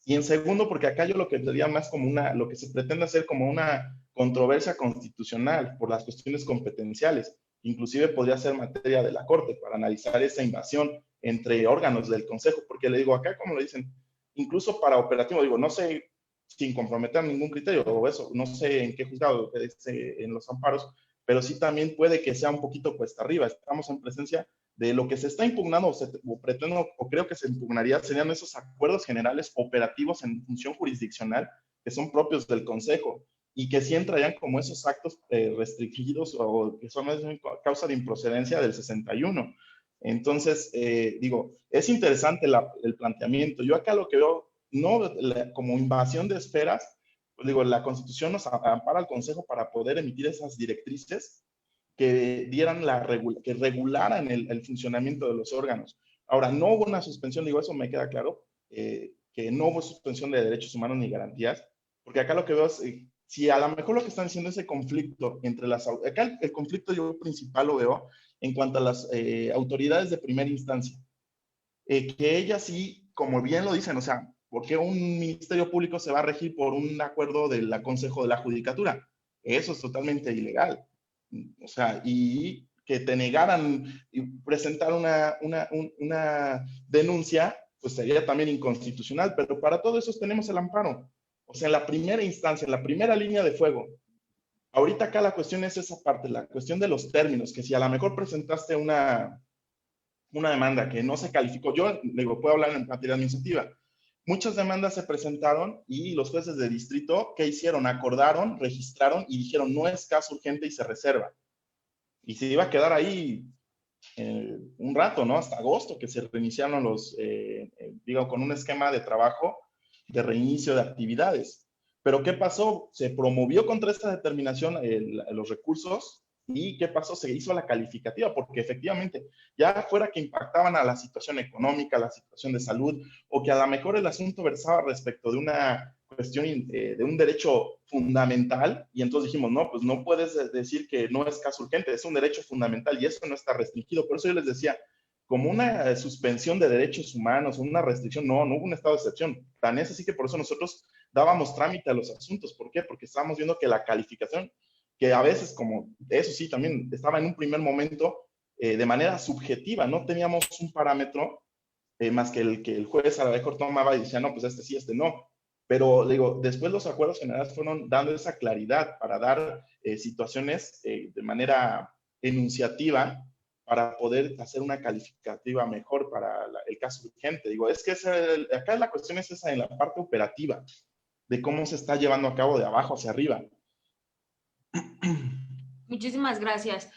Y en segundo, porque acá yo lo que diría más como lo que se pretende hacer como una controversia constitucional por las cuestiones competenciales. Inclusive podría ser materia de la Corte para analizar esa invasión entre órganos del Consejo, porque le digo, acá como lo dicen, incluso para operativo, digo, no sé, sin comprometer ningún criterio o eso, no sé en qué juzgado en los amparos, pero sí también puede que sea un poquito cuesta arriba. Estamos en presencia de lo que se está impugnando o pretendo o creo que se impugnaría serían esos acuerdos generales operativos en función jurisdiccional que son propios del Consejo y que sí entrarían como esos actos restringidos o que son causa de improcedencia del 61. Entonces, digo, es interesante el planteamiento. Yo acá lo que veo, no como invasión de esferas, pues digo, la Constitución nos ampara al Consejo para poder emitir esas directrices que dieran que regularan el funcionamiento de los órganos. Ahora, no hubo una suspensión, digo, eso me queda claro, que no hubo suspensión de derechos humanos ni garantías, porque acá lo que veo es, si a lo mejor lo que están diciendo es ese conflicto entre acá el conflicto yo principal lo veo en cuanto a las autoridades de primera instancia, que ellas sí, como bien lo dicen, o sea, ¿por qué un ministerio público se va a regir por un acuerdo del Consejo de la Judicatura? Eso es totalmente ilegal. O sea, y que te negaran presentar una denuncia, pues sería también inconstitucional, pero para todo eso tenemos el amparo. O sea, en la primera instancia, en la primera línea de fuego. Ahorita acá la cuestión es esa parte, la cuestión de los términos, que si a lo mejor presentaste una demanda que no se calificó, yo digo, puedo hablar en materia administrativa. Muchas demandas se presentaron y los jueces de distrito, ¿qué hicieron? Acordaron, registraron y dijeron, no es caso urgente y se reserva. Y se iba a quedar ahí un rato, ¿no? Hasta agosto, que se reiniciaron digo, con un esquema de trabajo de reinicio de actividades. Pero ¿qué pasó? Se promovió contra esta determinación los recursos. ¿Y qué pasó? Se hizo la calificativa, porque efectivamente, ya fuera que impactaban a la situación económica, a la situación de salud, o que a lo mejor el asunto versaba respecto de una cuestión de un derecho fundamental, y entonces dijimos, no, pues no puedes decir que no es caso urgente, es un derecho fundamental, y eso no está restringido. Por eso yo les decía, como una suspensión de derechos humanos, una restricción, no hubo un estado de excepción. Tan es así que por eso nosotros dábamos trámite a los asuntos. ¿Por qué? Porque estábamos viendo que la calificación que a veces, como eso sí, también estaba en un primer momento de manera subjetiva, no teníamos un parámetro más que el juez a lo mejor tomaba y decía, no, pues este sí, este no. Pero digo, después los acuerdos generales fueron dando esa claridad para dar situaciones de manera enunciativa para poder hacer una calificativa mejor para el caso urgente. Digo, es que acá la cuestión es esa en la parte operativa, de cómo se está llevando a cabo de abajo hacia arriba. Muchísimas gracias.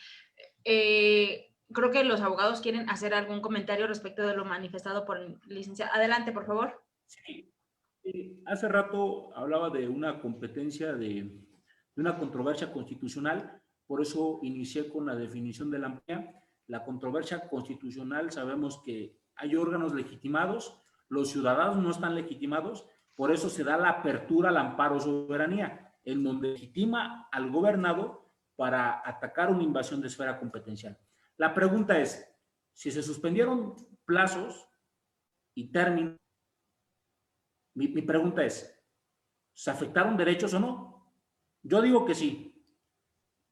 Creo que los abogados quieren hacer algún comentario respecto de lo manifestado por el licenciado. Adelante, por favor. Sí. Hace rato hablaba de una competencia, de una controversia constitucional, por eso inicié con la definición de la amplia. La controversia constitucional, sabemos que hay órganos legitimados, los ciudadanos no están legitimados, por eso se da la apertura al amparo soberanía, en donde legitima al gobernado para atacar una invasión de esfera competencial. La pregunta es, si se suspendieron plazos y términos, mi pregunta es, ¿se afectaron derechos o no? Yo digo que sí.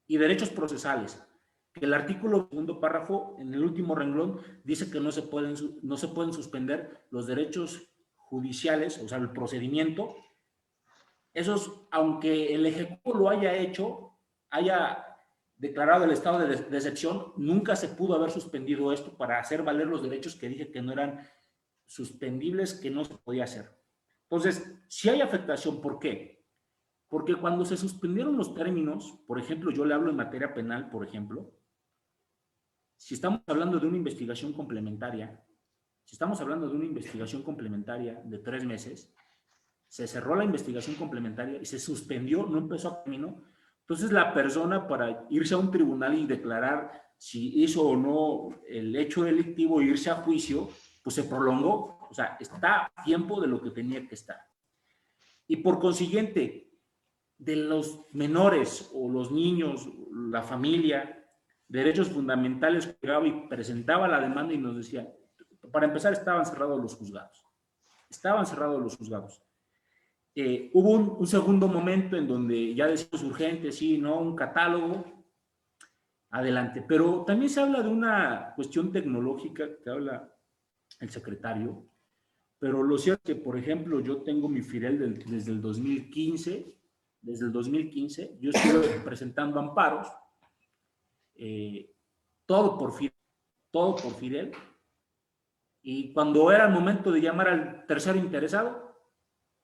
Y derechos procesales. Que el artículo segundo párrafo, en el último renglón, dice que no se pueden suspender los derechos judiciales, o sea, el procedimiento. Esos, aunque el Ejecutivo lo haya hecho, haya declarado el estado de excepción, nunca se pudo haber suspendido esto para hacer valer los derechos que dije que no eran suspendibles, que no se podía hacer. Entonces, si hay afectación, ¿por qué? Porque cuando se suspendieron los términos, por ejemplo, yo le hablo en materia penal, por ejemplo, si estamos hablando de una investigación complementaria, de 3 meses, se cerró la investigación complementaria y se suspendió, no empezó a término, entonces la persona para irse a un tribunal y declarar si hizo o no el hecho delictivo e irse a juicio, pues se prolongó. O sea, está a tiempo de lo que tenía que estar. Y por consiguiente, de los menores o los niños, la familia, derechos fundamentales que llegaba y presentaba la demanda y nos decía, para empezar, estaban cerrados los juzgados. Hubo un segundo momento en donde ya decimos urgente, sí, no, un catálogo, adelante. Pero también se habla de una cuestión tecnológica que habla el secretario, pero lo cierto es que, por ejemplo, yo tengo mi FIREL desde el 2015, yo estuve presentando amparos, todo por FIREL, y cuando era el momento de llamar al tercero interesado,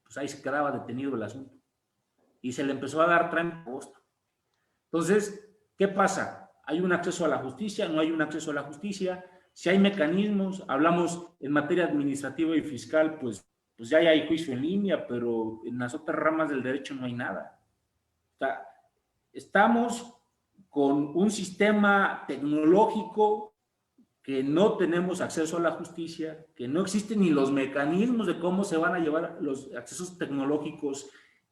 pues ahí se quedaba detenido el asunto, y se le empezó a dar trámite posta. Entonces, ¿qué pasa? ¿Hay un acceso a la justicia? ¿No hay un acceso a la justicia? Si hay mecanismos, hablamos en materia administrativa y fiscal, pues ya hay juicio en línea, pero en las otras ramas del derecho no hay nada. O sea, estamos con un sistema tecnológico que no tenemos acceso a la justicia, que no existen ni los mecanismos de cómo se van a llevar los accesos tecnológicos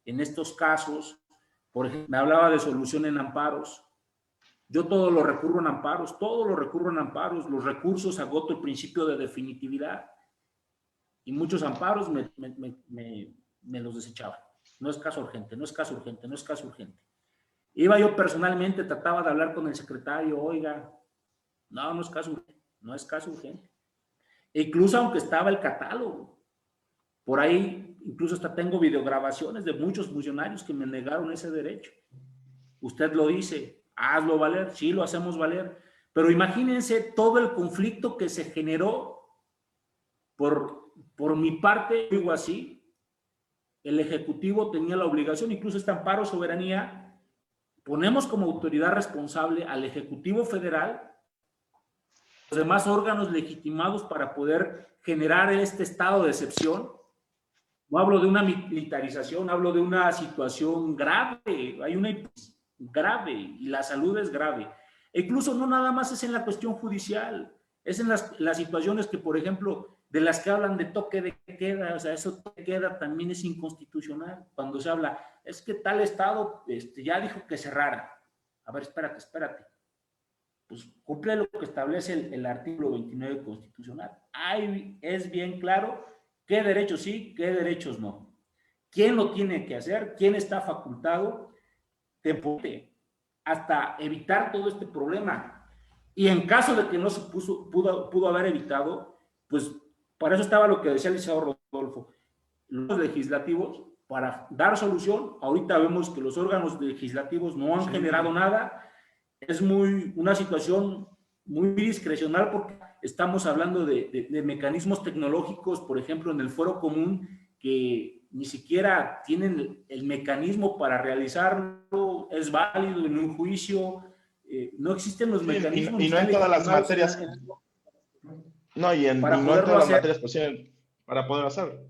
en estos casos. Por ejemplo, me hablaba de solución en amparos. Yo todo lo recurro en amparos, los recursos agoto el principio de definitividad y muchos amparos me los desechaban. No es caso urgente. Iba yo personalmente, trataba de hablar con el secretario, oiga, no es caso urgente. E incluso aunque estaba el catálogo, por ahí incluso hasta tengo videograbaciones de muchos funcionarios que me negaron ese derecho. Usted lo dice, hazlo valer, sí, lo hacemos valer, pero imagínense todo el conflicto que se generó por mi parte, digo así, el Ejecutivo tenía la obligación, incluso este amparo soberanía, ponemos como autoridad responsable al Ejecutivo Federal, los demás órganos legitimados para poder generar este estado de excepción. No hablo de una militarización, hablo de una situación grave, hay una grave y la salud es grave. E incluso no nada más es en la cuestión judicial, es en las situaciones que, por ejemplo, de las que hablan de toque de queda, o sea, eso toque de queda también es inconstitucional. Cuando se habla, es que tal estado ya dijo que cerrara. A ver, espérate. Pues cumple lo que establece el artículo 29 constitucional. Ahí es bien claro qué derechos sí, qué derechos no. ¿Quién lo tiene que hacer? ¿Quién está facultado? hasta evitar todo este problema. Y en caso de que no se pudo haber evitado, pues para eso estaba lo que decía el licenciado Rodolfo, los legislativos, para dar solución. Ahorita vemos que los órganos legislativos no han generado nada. Es una situación muy discrecional porque estamos hablando de mecanismos tecnológicos, por ejemplo, en el fuero común, que ni siquiera tienen el mecanismo para realizarlo, es válido en un juicio, no existen los mecanismos. Y no en todas las materias. No, y no en todas las materias posibles para poder hacerlo.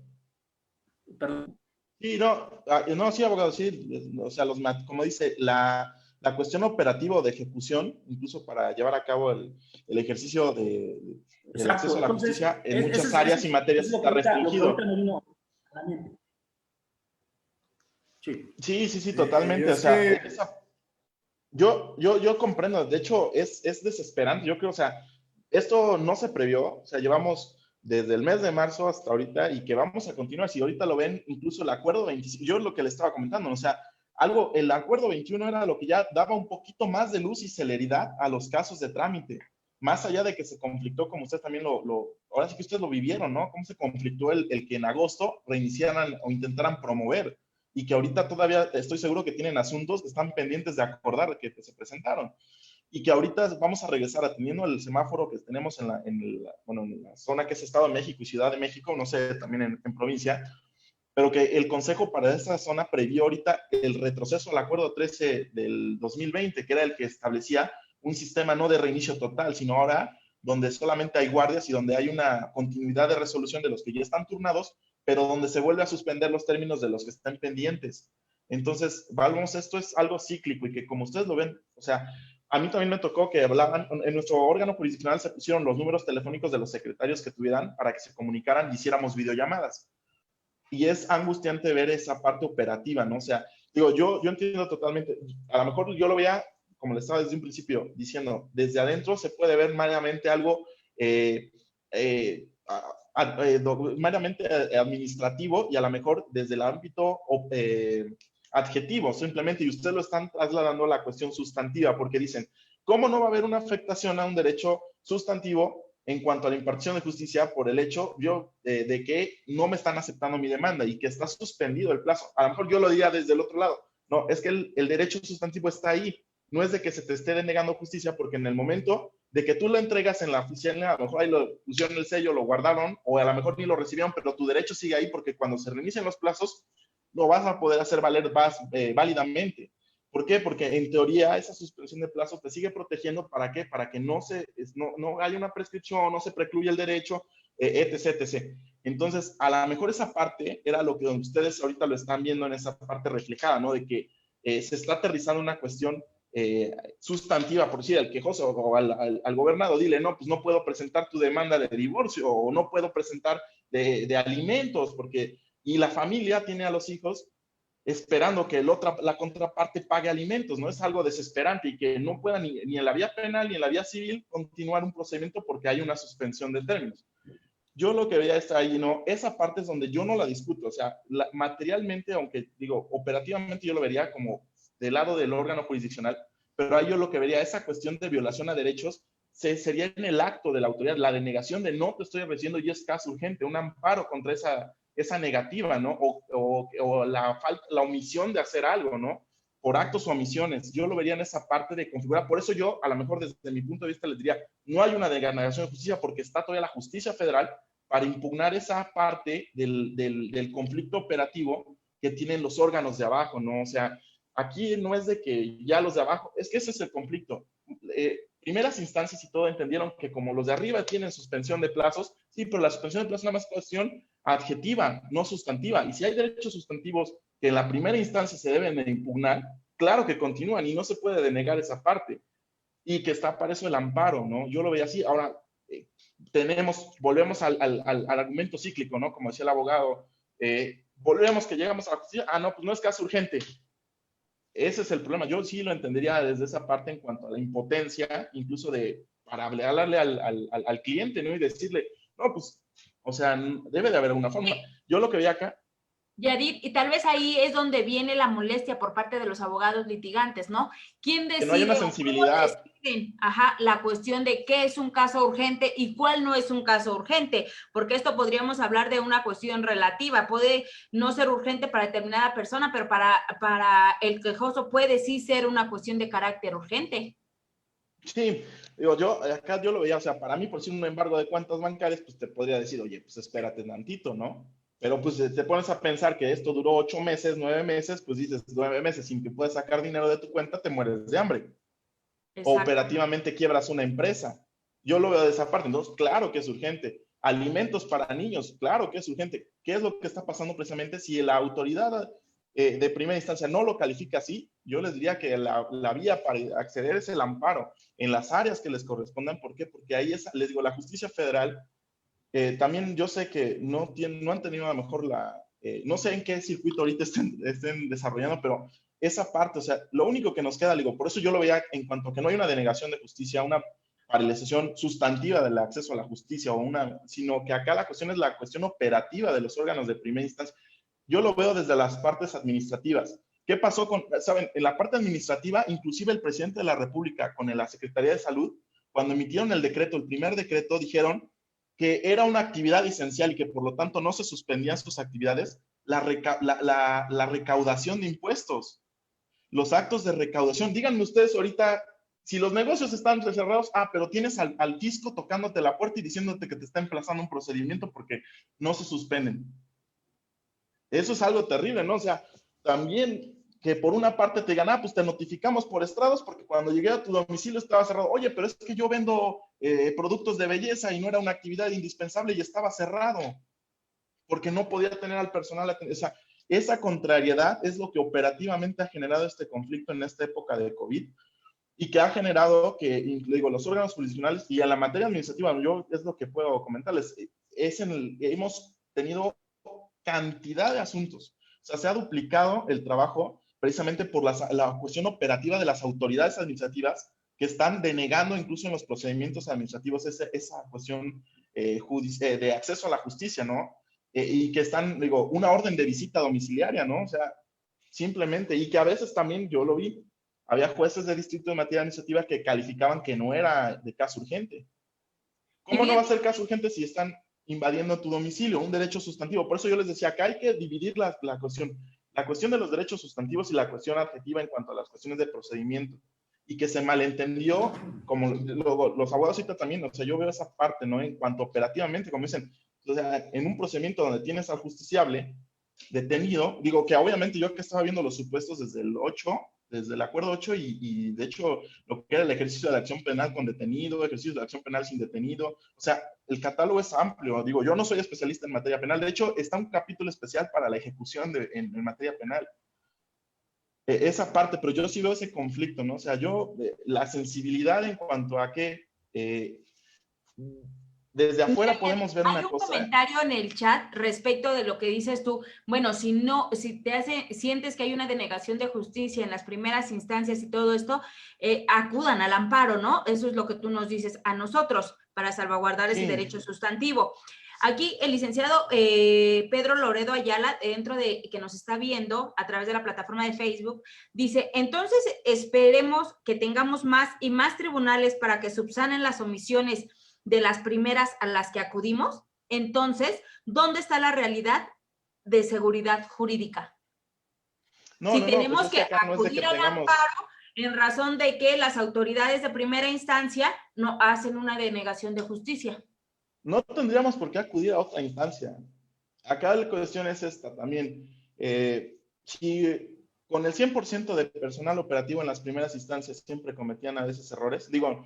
Perdón. Sí, no, sí, abogado, sí. O sea, como dice, la cuestión operativa de ejecución, incluso para llevar a cabo el ejercicio del acceso a la justicia, en muchas áreas y materias está restringido. Sí, totalmente. O sea, yo comprendo. De hecho, es desesperante. Yo creo, o sea, esto no se previó. O sea, llevamos desde el mes de marzo hasta ahorita y que vamos a continuar. Si ahorita lo ven, incluso el acuerdo 25, yo es lo que le estaba comentando, o sea, el acuerdo 21 era lo que ya daba un poquito más de luz y celeridad a los casos de trámite, más allá de que se conflictó, como ustedes también ahora sí que ustedes lo vivieron, ¿no? Cómo se conflictó el que en agosto reiniciaran o intentaran promover, y que ahorita todavía estoy seguro que tienen asuntos que están pendientes de acordar que se presentaron, y que ahorita vamos a regresar atendiendo el semáforo que tenemos en la zona que es Estado de México y Ciudad de México, no sé, también en provincia, pero que el Consejo para esa zona previó ahorita el retroceso al acuerdo 13 del 2020, que era el que establecía un sistema no de reinicio total, sino ahora donde solamente hay guardias y donde hay una continuidad de resolución de los que ya están turnados, pero donde se vuelve a suspender los términos de los que están pendientes. Entonces, vamos, esto es algo cíclico y que como ustedes lo ven, o sea, a mí también me tocó que hablaban, en nuestro órgano jurisdiccional se pusieron los números telefónicos de los secretarios que tuvieran para que se comunicaran y hiciéramos videollamadas. Y es angustiante ver esa parte operativa, ¿no? O sea, digo, yo entiendo totalmente, a lo mejor yo lo veía, como le estaba desde un principio diciendo, desde adentro se puede ver meramente algo meramente administrativo y a lo mejor desde el ámbito adjetivo, simplemente, y ustedes lo están trasladando a la cuestión sustantiva, porque dicen, ¿cómo no va a haber una afectación a un derecho sustantivo en cuanto a la impartición de justicia por el hecho de que no me están aceptando mi demanda y que está suspendido el plazo? A lo mejor yo lo diría desde el otro lado. No, es que el derecho sustantivo está ahí. No es de que se te esté denegando justicia, porque en el momento de que tú lo entregas en la oficina, a lo mejor ahí lo pusieron el sello, lo guardaron, o a lo mejor ni lo recibieron, pero tu derecho sigue ahí, porque cuando se reinicien los plazos, lo vas a poder hacer valer válidamente. ¿Por qué? Porque en teoría esa suspensión de plazo te sigue protegiendo. ¿Para qué? Para que no haya una prescripción, no se precluya el derecho, etc, etc. Entonces, a lo mejor esa parte era lo que ustedes ahorita lo están viendo en esa parte reflejada, ¿no? De que se está aterrizando una cuestión sustantiva, por decir, al quejoso o al gobernado, dile, no, pues no puedo presentar tu demanda de divorcio o no puedo presentar de alimentos, porque, y la familia tiene a los hijos esperando que la contraparte pague alimentos, ¿no? Es algo desesperante y que no pueda ni en la vía penal ni en la vía civil continuar un procedimiento porque hay una suspensión de términos. Yo lo que veía está ahí, ¿no? Esa parte es donde yo no la discuto, o sea, materialmente, aunque digo, operativamente yo lo vería como del lado del órgano jurisdiccional, pero ahí yo lo que vería, esa cuestión de violación a derechos, sería en el acto de la autoridad, la denegación de no te estoy ofreciendo y es caso urgente, un amparo contra esa negativa, ¿no? O la omisión de hacer algo, ¿no? Por actos o omisiones. Yo lo vería en esa parte de configurar. Por eso yo, a lo mejor desde mi punto de vista, les diría, no hay una denegación de justicia porque está todavía la justicia federal para impugnar esa parte del conflicto operativo que tienen los órganos de abajo, ¿no? O sea, aquí no es de que ya los de abajo, es que ese es el conflicto. Primeras instancias y todo entendieron que como los de arriba tienen suspensión de plazos, sí, pero la suspensión de plazos es una más cuestión adjetiva, no sustantiva. Y si hay derechos sustantivos que en la primera instancia se deben de impugnar, claro que continúan y no se puede denegar esa parte. Y que está para eso el amparo, ¿no? Yo lo veía así. Ahora, volvemos al argumento cíclico, ¿no? Como decía el abogado, volvemos que llegamos a la justicia, no, pues no es caso urgente. Ese es el problema. Yo sí lo entendería desde esa parte en cuanto a la impotencia, incluso para hablarle al cliente, ¿no? Y decirle, no, pues, o sea, debe de haber una forma. Yo lo que veía acá. Yadid, y tal vez ahí es donde viene la molestia por parte de los abogados litigantes, ¿no? ¿Quién decide? Que no hay una sensibilidad. Ajá, la cuestión de qué es un caso urgente y cuál no es un caso urgente, porque esto podríamos hablar de una cuestión relativa, puede no ser urgente para determinada persona, pero para el quejoso puede sí ser una cuestión de carácter urgente. Sí, digo, acá yo lo veía, o sea, para mí, por si un embargo de cuentas bancarias, pues te podría decir, oye, pues espérate tantito, ¿no? Pero pues te pones a pensar que esto duró 8 meses, 9 meses, pues dices, 9 meses sin que puedas sacar dinero de tu cuenta, te mueres de hambre. O operativamente quiebras una empresa. Yo lo veo de esa parte, entonces, claro que es urgente. Alimentos para niños, claro que es urgente. ¿Qué es lo que está pasando precisamente? Si la autoridad de primera instancia no lo califica así, yo les diría que la vía para acceder es el amparo en las áreas que les correspondan. ¿Por qué? Porque ahí es, les digo, la justicia federal, también yo sé que no han tenido a lo mejor no sé en qué circuito ahorita estén desarrollando, pero esa parte, o sea, lo único que nos queda, digo, por eso yo lo veía en cuanto a que no hay una denegación de justicia, una paralización sustantiva del acceso a la justicia, sino que acá la cuestión es la cuestión operativa de los órganos de primera instancia. Yo lo veo desde las partes administrativas. ¿Qué pasó saben, en la parte administrativa, inclusive el presidente de la República con la Secretaría de Salud, cuando emitieron el decreto, el primer decreto, dijeron que era una actividad esencial y que por lo tanto no se suspendían sus actividades, la recaudación de impuestos, los actos de recaudación. Díganme ustedes ahorita, si los negocios están cerrados, pero tienes al fisco tocándote la puerta y diciéndote que te está emplazando un procedimiento porque no se suspenden. Eso es algo terrible, ¿no? O sea, también que por una parte te digan, pues te notificamos por estrados porque cuando llegué a tu domicilio estaba cerrado. Oye, pero es que yo vendo productos de belleza y no era una actividad indispensable y estaba cerrado porque no podía tener al personal. O sea, esa contrariedad es lo que operativamente ha generado este conflicto en esta época de COVID y que ha generado que, digo, los órganos jurisdiccionales y en la materia administrativa, yo es lo que puedo comentarles, hemos tenido cantidad de asuntos. O sea, se ha duplicado el trabajo precisamente por la cuestión operativa de las autoridades administrativas que están denegando incluso en los procedimientos administrativos esa cuestión de acceso a la justicia, ¿no? Y que están, digo, una orden de visita domiciliaria, ¿no? O sea, simplemente, y que a veces también yo lo vi, había jueces de distrito de materia administrativa que calificaban que no era de caso urgente. ¿Cómo no va a ser caso urgente si están invadiendo tu domicilio, un derecho sustantivo? Por eso yo les decía, acá hay que dividir la cuestión de los derechos sustantivos y la cuestión adjetiva en cuanto a las cuestiones de procedimiento. Y que se malentendió, como los abogados ahorita también, o sea, yo veo esa parte, ¿no? En cuanto operativamente, como dicen, o sea, en un procedimiento donde tienes al justiciable detenido, digo que obviamente yo que estaba viendo los supuestos desde el acuerdo 8 y de hecho lo que era el ejercicio de la acción penal con detenido, ejercicio de la acción penal sin detenido, o sea, el catálogo es amplio, digo, yo no soy especialista en materia penal, de hecho está un capítulo especial para la ejecución en materia penal. Esa parte, pero yo sí veo ese conflicto, ¿no? O sea, la sensibilidad en cuanto a que desde afuera podemos ver una cosa. Hay un comentario en el chat respecto de lo que dices tú. Bueno, si sientes que hay una denegación de justicia en las primeras instancias y todo esto, acudan al amparo, ¿no? Eso es lo que tú nos dices a nosotros para salvaguardar ese derecho sustantivo. Aquí el licenciado Pedro Loredo Ayala, dentro de que nos está viendo a través de la plataforma de Facebook, dice, entonces esperemos que tengamos más y más tribunales para que subsanen las omisiones de las primeras a las que acudimos. Entonces, ¿dónde está la realidad de seguridad jurídica? Tenemos que acudir al amparo en razón de que las autoridades de primera instancia no hacen una denegación de justicia. No tendríamos por qué acudir a otra instancia. Acá la cuestión es esta también. Si con el 100% de personal operativo en las primeras instancias siempre cometían a veces errores, digo,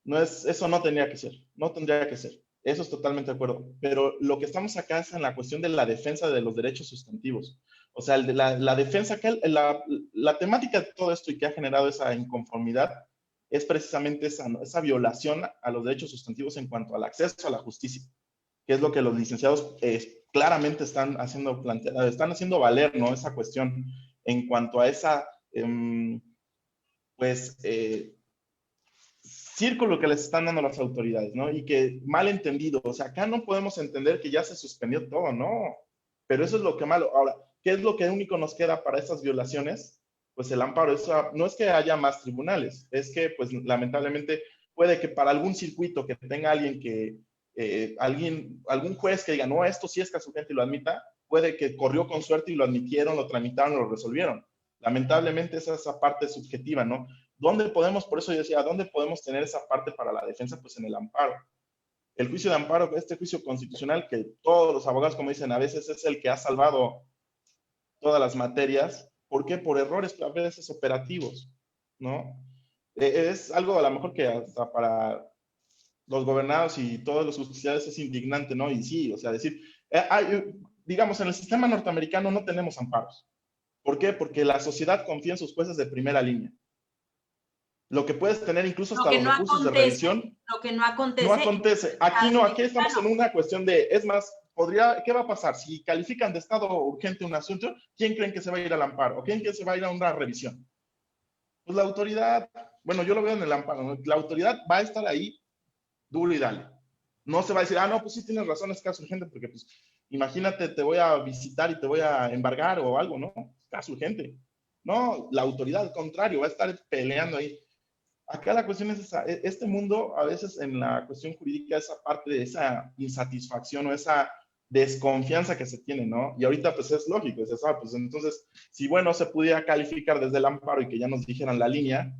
eso no tendría que ser, no tendría que ser. Eso es totalmente de acuerdo. Pero lo que estamos acá es en la cuestión de la defensa de los derechos sustantivos. O sea, la defensa, la temática de todo esto y que ha generado esa inconformidad es precisamente esa violación a los derechos sustantivos en cuanto al acceso a la justicia, que es lo que los licenciados claramente están haciendo valer, ¿no? Esa cuestión en cuanto a esa, círculo que les están dando las autoridades, ¿no? Y que mal entendido, o sea, acá no podemos entender que ya se suspendió todo, ¿no? Pero eso es lo que malo. Ahora, ¿qué es lo que único nos queda para estas violaciones? Pues el amparo. Eso, no es que haya más tribunales, es que pues lamentablemente puede que para algún circuito que tenga alguien que, algún juez que diga, no, esto sí es caso urgente y lo admita, puede que corrió con suerte y lo admitieron, lo tramitaron, lo resolvieron. Lamentablemente esa parte subjetiva, ¿no? ¿Dónde podemos, por eso yo decía, dónde podemos tener esa parte para la defensa? Pues en el amparo. El juicio de amparo, este juicio constitucional que todos los abogados, como dicen, a veces es el que ha salvado todas las materias. ¿Por qué? Por errores a veces operativos, ¿no? Es algo a lo mejor que hasta para los gobernados y todos los justiciables es indignante, ¿no? Y sí, o sea, decir, digamos, en el sistema norteamericano no tenemos amparos. ¿Por qué? Porque la sociedad confía en sus jueces de primera línea. Lo que puedes tener incluso hasta los recursos de revisión. Lo que no acontece. No acontece. Aquí no, aquí estamos en una cuestión de, es más, ¿qué va a pasar? Si califican de estado urgente un asunto, ¿quién creen que se va a ir al amparo? ¿O quién creen que se va a ir a una revisión? Pues la autoridad, bueno, yo lo veo en el amparo, ¿no? La autoridad va a estar ahí duro y dale. No se va a decir, no, pues sí tienes razón, es caso urgente, porque pues imagínate, te voy a visitar y te voy a embargar o algo, ¿no? Es caso urgente. No, la autoridad, al contrario, va a estar peleando ahí. Acá la cuestión es esa, este mundo a veces en la cuestión jurídica, esa parte de esa insatisfacción o esa desconfianza que se tiene, ¿no? Y ahorita pues es lógico, es eso, pues entonces, si bueno, se pudiera calificar desde el amparo y que ya nos dijeran la línea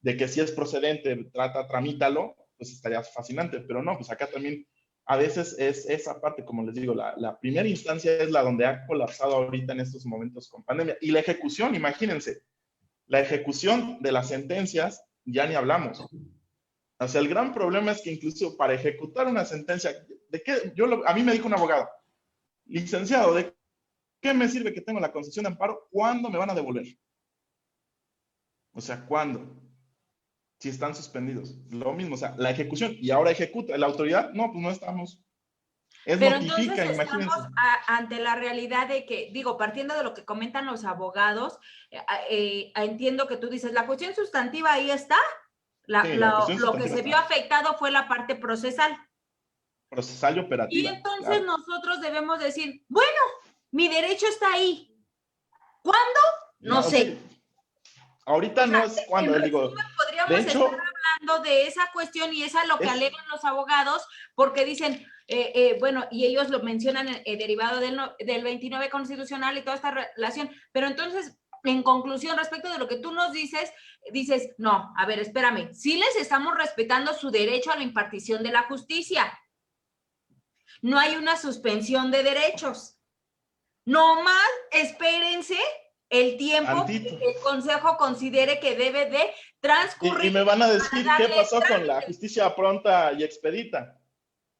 de que si es procedente, tramítalo, pues estaría fascinante, pero no, pues acá también a veces es esa parte, como les digo, la primera instancia es la donde ha colapsado ahorita en estos momentos con pandemia. Y la ejecución, imagínense, la ejecución de las sentencias, ya ni hablamos. O sea, el gran problema es que incluso para ejecutar una sentencia, a mí me dijo un abogado, licenciado, ¿de qué me sirve que tengo la concesión de amparo? ¿Cuándo me van a devolver? O sea, ¿cuándo? Si están suspendidos. Lo mismo, o sea, la ejecución, y ahora ejecuta. La autoridad, no, pues no estamos. Pero notifica, entonces imagínense. estamos ante la realidad de que, digo, partiendo de lo que comentan los abogados, entiendo que tú dices, la cuestión sustantiva ahí está, lo que se vio afectado fue la parte procesal. Procesal y operativa. Y entonces nosotros debemos decir, bueno, mi derecho está ahí. ¿Cuándo? No sé. Ahorita no es cuando, digo, podríamos estar hablando de esa cuestión y es a lo que alegan los abogados, porque dicen, bueno, y ellos lo mencionan derivado del 29 constitucional y toda esta relación, pero entonces, en conclusión, respecto de lo que tú nos dices, no, a ver, espérame, sí les estamos respetando su derecho a la impartición de la justicia. No hay una suspensión de derechos. No más, espérense el tiempo que el Consejo considere que debe de transcurrir. Y me van a decir qué pasó con la justicia pronta y expedita,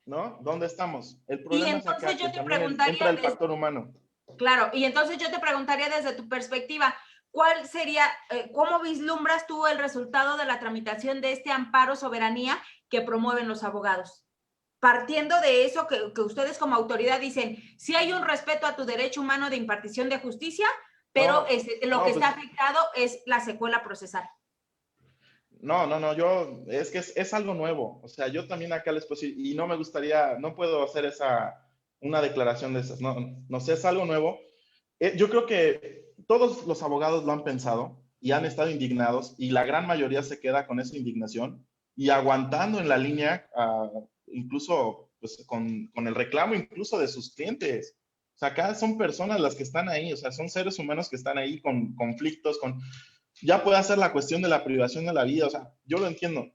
¿no? ¿Dónde estamos? El problema es acá, que también entra el factor humano. Claro, y entonces yo te preguntaría desde tu perspectiva, ¿cuál sería, cómo vislumbras tú el resultado de la tramitación de este amparo soberanía que promueven los abogados? Partiendo de eso que ustedes como autoridad dicen, sí hay un respeto a tu derecho humano de impartición de justicia, pero lo que está afectado es la secuela procesal. No, es que es algo nuevo. O sea, yo también acá les puedo decir, y no me gustaría, no puedo hacer una declaración de esas. No sé, es algo nuevo. Yo creo que todos los abogados lo han pensado y han estado indignados, y la gran mayoría se queda con esa indignación y aguantando en la línea, incluso pues, con el reclamo incluso de sus clientes. O sea, acá son personas las que están ahí, o sea, son seres humanos que están ahí con conflictos, ya puede ser la cuestión de la privación de la vida, o sea, yo lo entiendo.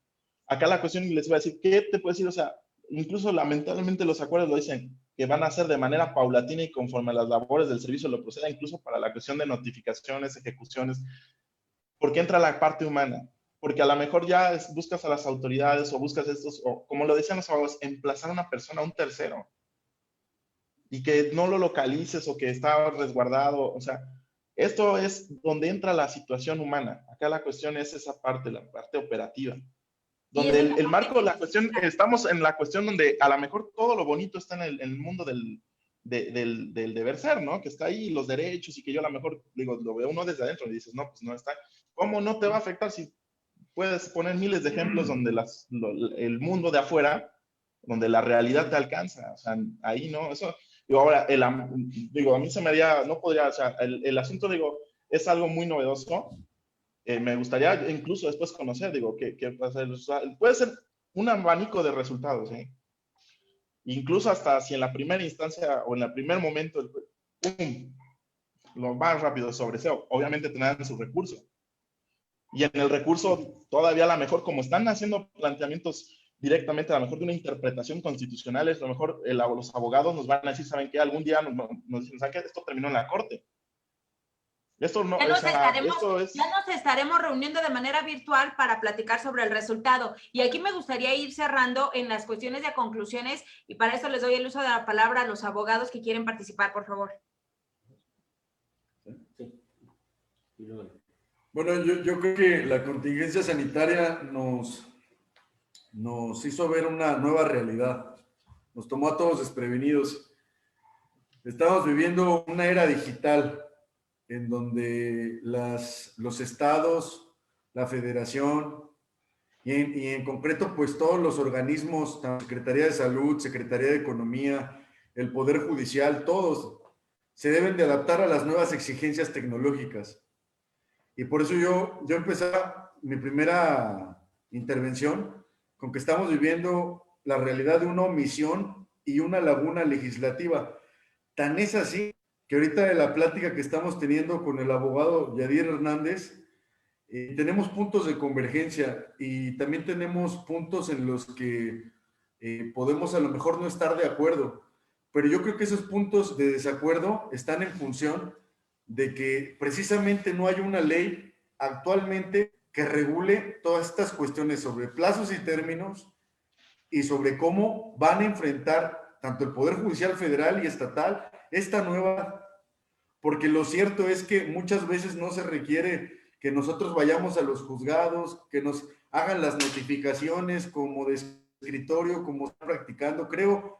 Acá la cuestión, les iba a decir, ¿qué te puedo decir? O sea, incluso lamentablemente los acuerdos lo dicen, que van a hacer de manera paulatina y conforme a las labores del servicio lo proceda, incluso para la cuestión de notificaciones, ejecuciones, porque entra la parte humana. Porque a lo mejor ya buscas a las autoridades o buscas o como lo decían los abogados, emplazar a una persona, a un tercero, y que no lo localices o que está resguardado. O sea, esto es donde entra la situación humana. Acá la cuestión es esa parte, la parte operativa. Donde el marco, la cuestión, estamos en la cuestión donde a lo mejor todo lo bonito está en el mundo del deber ser, ¿no? Que está ahí los derechos y que yo a lo mejor, digo, lo veo uno desde adentro y dices, no, pues no está. ¿Cómo no te va a afectar si puedes poner miles de ejemplos donde el mundo de afuera, donde la realidad te alcanza? O sea, ahí no, eso Y ahora, digo, a mí se me haría, no podría, o sea, el asunto, digo, es algo muy novedoso. Me gustaría incluso después conocer, digo, que puede ser un abanico de resultados, ¿eh? Incluso hasta si en la primera instancia o en el primer momento, ¡pum!, lo más rápido sobre SEO, obviamente tendrán su recurso. Y en el recurso, todavía a lo mejor, como están haciendo planteamientos directamente, a lo mejor de una interpretación constitucional, es lo mejor los abogados nos van a decir, ¿saben qué? Algún día nos dicen, ¿saben qué? Esto terminó en la corte. Esto no, ya nos estaremos reuniendo de manera virtual para platicar sobre el resultado. Y aquí me gustaría ir cerrando en las cuestiones de conclusiones, y para eso les doy el uso de la palabra a los abogados que quieren participar, por favor. Bueno, yo creo que la contingencia sanitaria nos hizo ver una nueva realidad. Nos tomó a todos desprevenidos. Estamos viviendo una era digital en donde los estados, la federación y en concreto pues todos los organismos, la Secretaría de Salud, Secretaría de Economía, el Poder Judicial, todos se deben de adaptar a las nuevas exigencias tecnológicas. Y por eso yo empecé mi primera intervención con que estamos viviendo la realidad de una omisión y una laguna legislativa. Tan es así que ahorita de la plática que estamos teniendo con el abogado Yadier Hernández, tenemos puntos de convergencia y también tenemos puntos en los que podemos a lo mejor no estar de acuerdo, pero yo creo que esos puntos de desacuerdo están en función de que precisamente no hay una ley actualmente que regule todas estas cuestiones sobre plazos y términos y sobre cómo van a enfrentar tanto el Poder Judicial Federal y Estatal esta nueva, porque lo cierto es que muchas veces no se requiere que nosotros vayamos a los juzgados, que nos hagan las notificaciones como de escritorio, como están practicando. Creo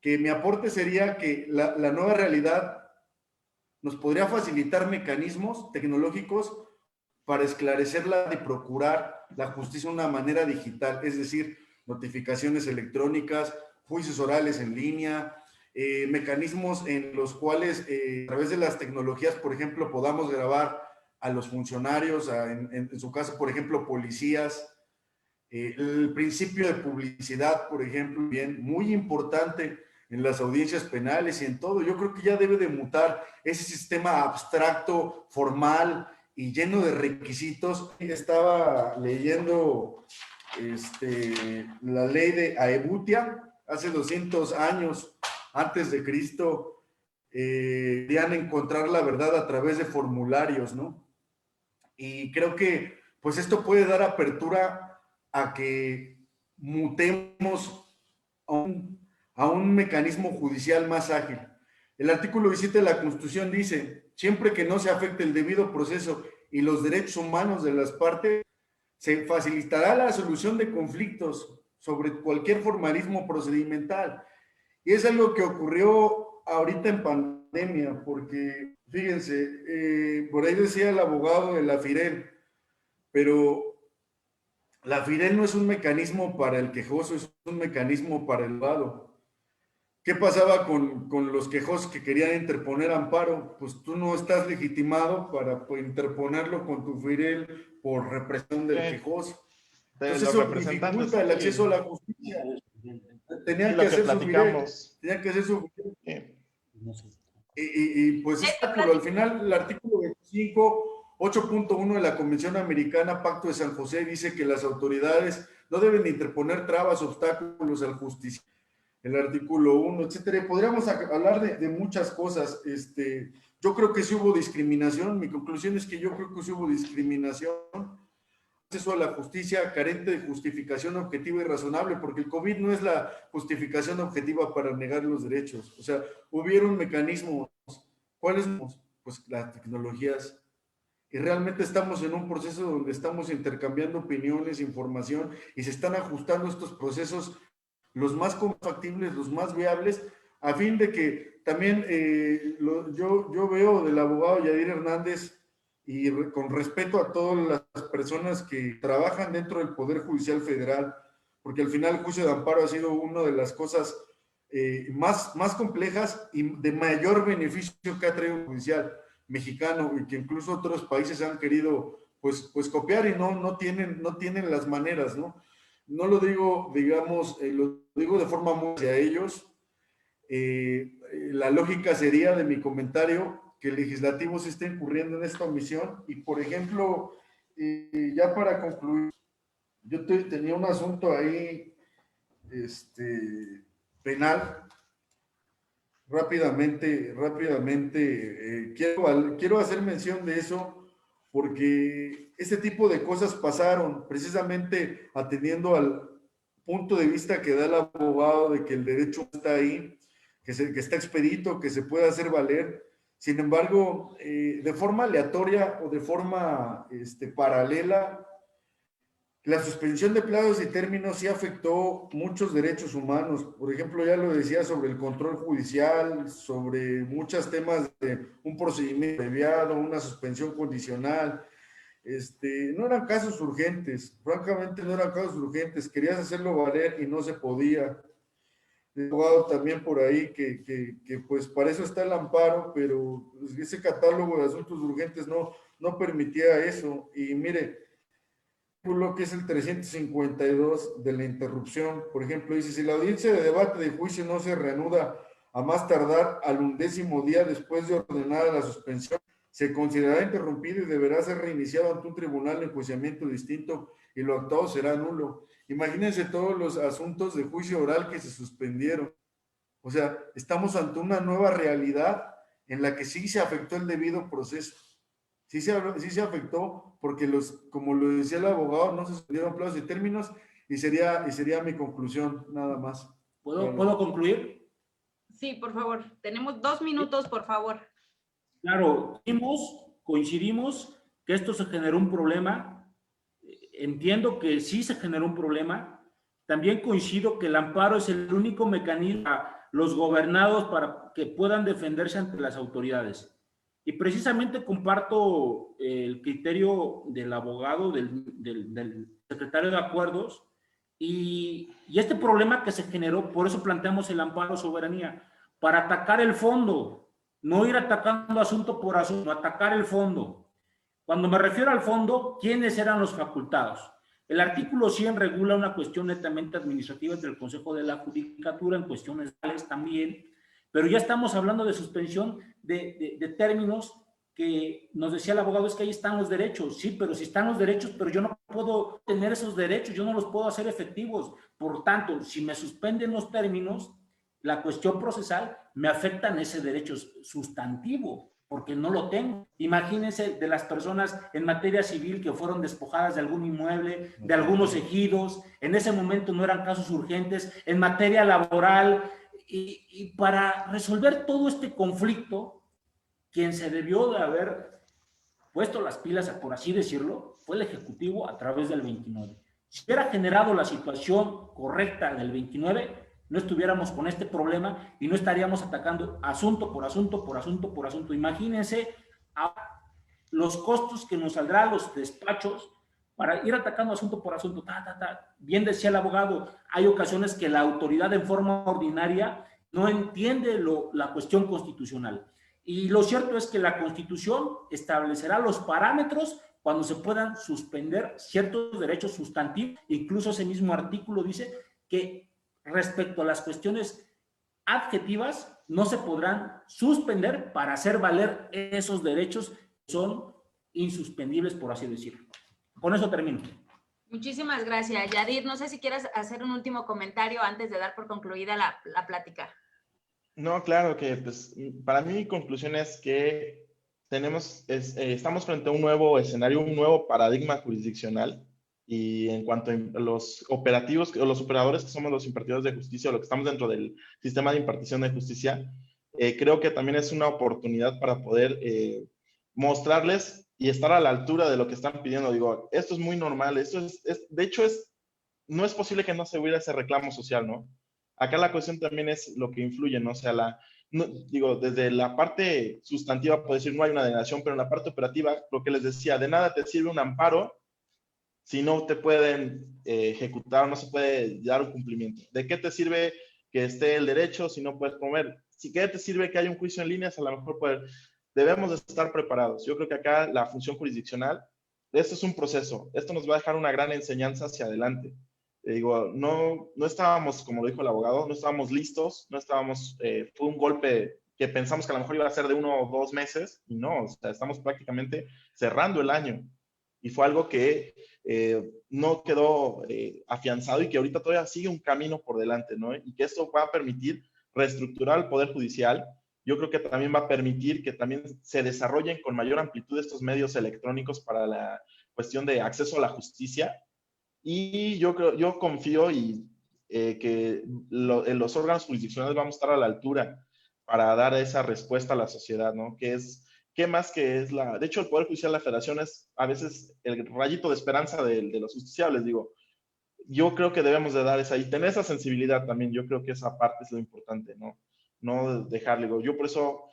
que mi aporte sería que la nueva realidad nos podría facilitar mecanismos tecnológicos para esclarecerla y procurar la justicia de una manera digital, es decir, notificaciones electrónicas, juicios orales en línea, mecanismos en los cuales a través de las tecnologías, por ejemplo, podamos grabar a los funcionarios, en su caso, por ejemplo, policías, el principio de publicidad, por ejemplo, bien, muy importante en las audiencias penales y en todo. Yo creo que ya debe de mutar ese sistema abstracto, formal y lleno de requisitos. Estaba leyendo la ley de Aebutia, hace 200 años antes de Cristo, querían encontrar la verdad a través de formularios, ¿no? Y creo que pues esto puede dar apertura a que mutemos a un mecanismo judicial más ágil. El artículo 17 de la Constitución dice, siempre que no se afecte el debido proceso y los derechos humanos de las partes, se facilitará la solución de conflictos sobre cualquier formalismo procedimental. Y es algo que ocurrió ahorita en pandemia, porque fíjense, por ahí decía el abogado de la FIREL, pero la FIREL no es un mecanismo para el quejoso, es un mecanismo para el abogado. ¿Qué pasaba con los quejosos que querían interponer amparo? Pues tú no estás legitimado para interponerlo con tu FIREL por represión del quejoso. Entonces eso dificulta el acceso a la justicia. Tenían que hacer su FIREL. Tenían que hacer su FIREL. Y pues al final el artículo 25, 8.1 de la Convención Americana, Pacto de San José, dice que las autoridades no deben interponer trabas, obstáculos al justicia. El artículo 1, etcétera. Podríamos hablar de muchas cosas. Yo creo que sí hubo discriminación. Mi conclusión es que yo creo que sí hubo discriminación. Acceso a la justicia carente de justificación objetiva y razonable, porque el COVID no es la justificación objetiva para negar los derechos. O sea, hubieron mecanismos. ¿Cuáles? Pues las tecnologías. Y realmente estamos en un proceso donde estamos intercambiando opiniones, información, y se están ajustando estos procesos los más factibles, los más viables, a fin de que también yo veo del abogado Yadier Hernández, y con respeto a todas las personas que trabajan dentro del Poder Judicial Federal, porque al final el juicio de amparo ha sido una de las cosas más complejas y de mayor beneficio que ha traído el judicial mexicano y que incluso otros países han querido pues copiar y no tienen las maneras, ¿no? No lo digo, digamos, lo digo de forma muy hacia ellos. La lógica sería de mi comentario que el legislativo se esté incurriendo en esta omisión y, por ejemplo, ya para concluir, yo tenía un asunto ahí penal. Rápidamente, quiero hacer mención de eso porque este tipo de cosas pasaron precisamente atendiendo al punto de vista que da el abogado de que el derecho está ahí, que está expedito, que se puede hacer valer. Sin embargo, de forma aleatoria o de forma paralela, la suspensión de plazos y términos sí afectó muchos derechos humanos. Por ejemplo, ya lo decía sobre el control judicial, sobre muchos temas de un procedimiento abreviado, una suspensión condicional. No eran casos urgentes, francamente no eran casos urgentes. Querías hacerlo valer y no se podía. He abogado también por ahí que pues para eso está el amparo, pero ese catálogo de asuntos urgentes no permitía eso. Y mire, lo que es el 352 de la interrupción, por ejemplo, dice, si la audiencia de debate de juicio no se reanuda a más tardar al 11º día después de ordenada la suspensión, se considerará interrumpido y deberá ser reiniciado ante un tribunal de enjuiciamiento distinto y lo actuado será nulo. Imagínense todos los asuntos de juicio oral que se suspendieron. O sea, estamos ante una nueva realidad en la que sí se afectó el debido proceso. Sí se afectó porque como lo decía el abogado, no se suspendieron plazos y términos y sería mi conclusión, nada más. ¿Puedo concluir? Sí, por favor. Tenemos 2 minutos, por favor. Claro, coincidimos que esto se generó un problema. Entiendo que sí se generó un problema. También coincido que el amparo es el único mecanismo para los gobernados para que puedan defenderse ante las autoridades. Y precisamente comparto el criterio del abogado, del secretario de acuerdos, y este problema que se generó, por eso planteamos el amparo a soberanía, para atacar el fondo, no ir atacando asunto por asunto, atacar el fondo. Cuando me refiero al fondo, ¿quiénes eran los facultados? El artículo 100 regula una cuestión netamente administrativa entre el Consejo de la Judicatura en cuestiones legales también, pero ya estamos hablando de suspensión de términos que nos decía el abogado, es que ahí están los derechos. Sí, pero si están los derechos, pero yo no puedo tener esos derechos, yo no los puedo hacer efectivos. Por tanto, si me suspenden los términos, la cuestión procesal me afecta en ese derecho sustantivo, porque no lo tengo. Imagínense de las personas en materia civil que fueron despojadas de algún inmueble, de algunos ejidos, en ese momento no eran casos urgentes, en materia laboral, y para resolver todo este conflicto, quien se debió de haber puesto las pilas, por así decirlo, fue el Ejecutivo a través del 29. Si hubiera generado la situación correcta del 29, no estuviéramos con este problema y no estaríamos atacando asunto por asunto, por asunto, por asunto. Imagínense los costos que nos saldrán los despachos para ir atacando asunto por asunto. Bien decía el abogado, hay ocasiones que la autoridad en forma ordinaria no entiende la cuestión constitucional. Y lo cierto es que la Constitución establecerá los parámetros cuando se puedan suspender ciertos derechos sustantivos. Incluso ese mismo artículo dice que respecto a las cuestiones adjetivas no se podrán suspender para hacer valer esos derechos que son insuspendibles, por así decirlo. Con eso termino. Muchísimas gracias, Yadir. No sé si quieres hacer un último comentario antes de dar por concluida la plática. No, claro que pues, para mí mi conclusión es que estamos frente a un nuevo escenario, un nuevo paradigma jurisdiccional, y en cuanto a los operativos, o los operadores que somos los impartidores de justicia, o lo que estamos dentro del sistema de impartición de justicia, creo que también es una oportunidad para poder mostrarles y estar a la altura de lo que están pidiendo. Digo, esto es muy normal, de hecho no es posible que no se hubiera ese reclamo social, ¿no? Acá la cuestión también es lo que influye, ¿no? O sea, desde la parte sustantiva, puedo decir, no hay una denegación, pero en la parte operativa, lo que les decía, de nada te sirve un amparo si no te pueden ejecutar, no se puede dar un cumplimiento. ¿De qué te sirve que esté el derecho, si no puedes promover. Si qué te sirve que haya un juicio en línea, a lo mejor debemos de estar preparados. Yo creo que acá la función jurisdiccional, esto es un proceso, esto nos va a dejar una gran enseñanza hacia adelante. Digo, no estábamos, como lo dijo el abogado, no estábamos listos, fue un golpe que pensamos que a lo mejor iba a ser de 1 o 2 meses, y no, o sea, estamos prácticamente cerrando el año. Y fue algo que no quedó afianzado y que ahorita todavía sigue un camino por delante, ¿no? Y que esto va a permitir reestructurar el Poder Judicial. Yo creo que también va a permitir que también se desarrollen con mayor amplitud estos medios electrónicos para la cuestión de acceso a la justicia. Y yo confío que en los órganos jurisdiccionales vamos a estar a la altura para dar esa respuesta a la sociedad, ¿no? ¿Qué más que es de hecho, el Poder Judicial de la Federación es a veces el rayito de esperanza de los justiciables, digo. Yo creo que debemos de dar y tener esa sensibilidad también. Yo creo que esa parte es lo importante, ¿no? No dejarle. Yo por eso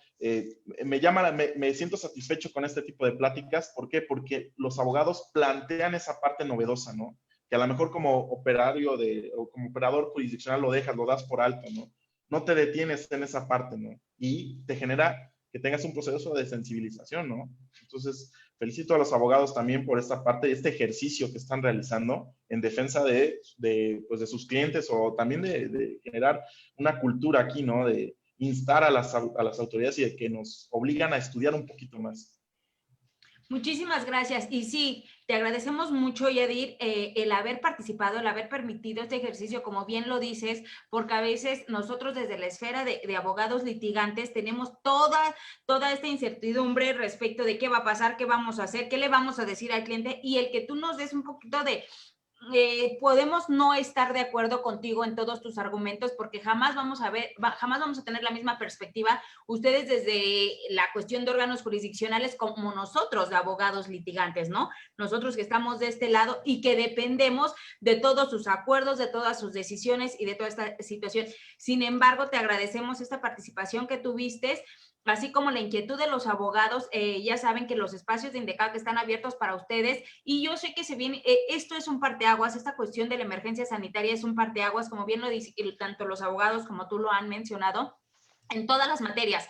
me siento satisfecho con este tipo de pláticas. ¿Por qué? Porque los abogados plantean esa parte novedosa, ¿no? Que a lo mejor como operario o como operador jurisdiccional lo das por alto, ¿no? No te detienes en esa parte, ¿no? Y te genera que tengas un proceso de sensibilización, ¿no? Entonces, felicito a los abogados también por esta parte, este ejercicio que están realizando en defensa de sus clientes, o también de generar una cultura aquí, ¿no? De instar a las autoridades y de que nos obligan a estudiar un poquito más. Muchísimas gracias. Y sí, te agradecemos mucho, Yadir, el haber participado, el haber permitido este ejercicio, como bien lo dices, porque a veces nosotros desde la esfera de abogados litigantes tenemos toda esta incertidumbre respecto de qué va a pasar, qué vamos a hacer, qué le vamos a decir al cliente, y el que tú nos des un poquito de... podemos no estar de acuerdo contigo en todos tus argumentos, porque jamás vamos a tener la misma perspectiva, ustedes desde la cuestión de órganos jurisdiccionales como nosotros de abogados litigantes, ¿no? Nosotros que estamos de este lado y que dependemos de todos sus acuerdos, de todas sus decisiones y de toda esta situación. Sin embargo, te agradecemos esta participación que tuviste, así como la inquietud de los abogados. Ya saben que los espacios de INDECAC están abiertos para ustedes, y yo sé que se viene, esto es un parteaguas, esta cuestión de la emergencia sanitaria es un parteaguas, como bien lo dicen tanto los abogados como tú lo han mencionado, en todas las materias.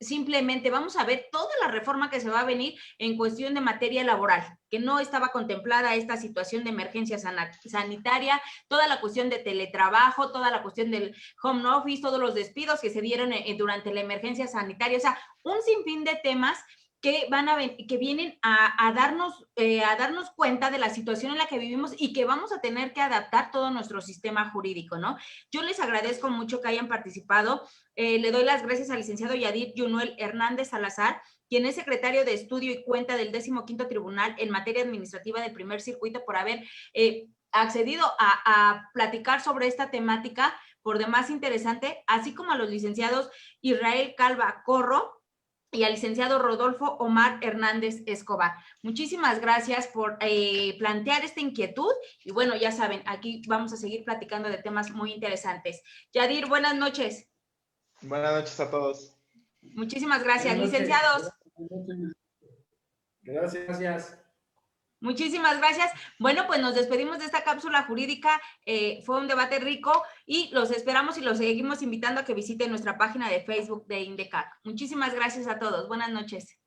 Simplemente vamos a ver toda la reforma que se va a venir en cuestión de materia laboral, que no estaba contemplada esta situación de emergencia sanitaria, toda la cuestión de teletrabajo, toda la cuestión del home office, todos los despidos que se dieron durante la emergencia sanitaria, o sea, un sinfín de temas que vienen a darnos cuenta de la situación en la que vivimos y que vamos a tener que adaptar todo nuestro sistema jurídico, ¿no? Yo les agradezco mucho que hayan participado. Le doy las gracias al licenciado Yadir Yunuel Hernández Salazar, quien es secretario de Estudio y Cuenta del 15º Tribunal en materia administrativa del Primer Circuito, por haber accedido a platicar sobre esta temática por demás interesante, así como a los licenciados Israel Calva Corro y al licenciado Rodolfo Omar Hernández Escobar. Muchísimas gracias por plantear esta inquietud, y bueno, ya saben, aquí vamos a seguir platicando de temas muy interesantes. Yadir, buenas noches. Buenas noches a todos. Muchísimas gracias. Licenciados. Gracias. Muchísimas gracias. Bueno, pues nos despedimos de esta cápsula jurídica. Fue un debate rico y los esperamos y los seguimos invitando a que visiten nuestra página de Facebook de INDECAC. Muchísimas gracias a todos. Buenas noches.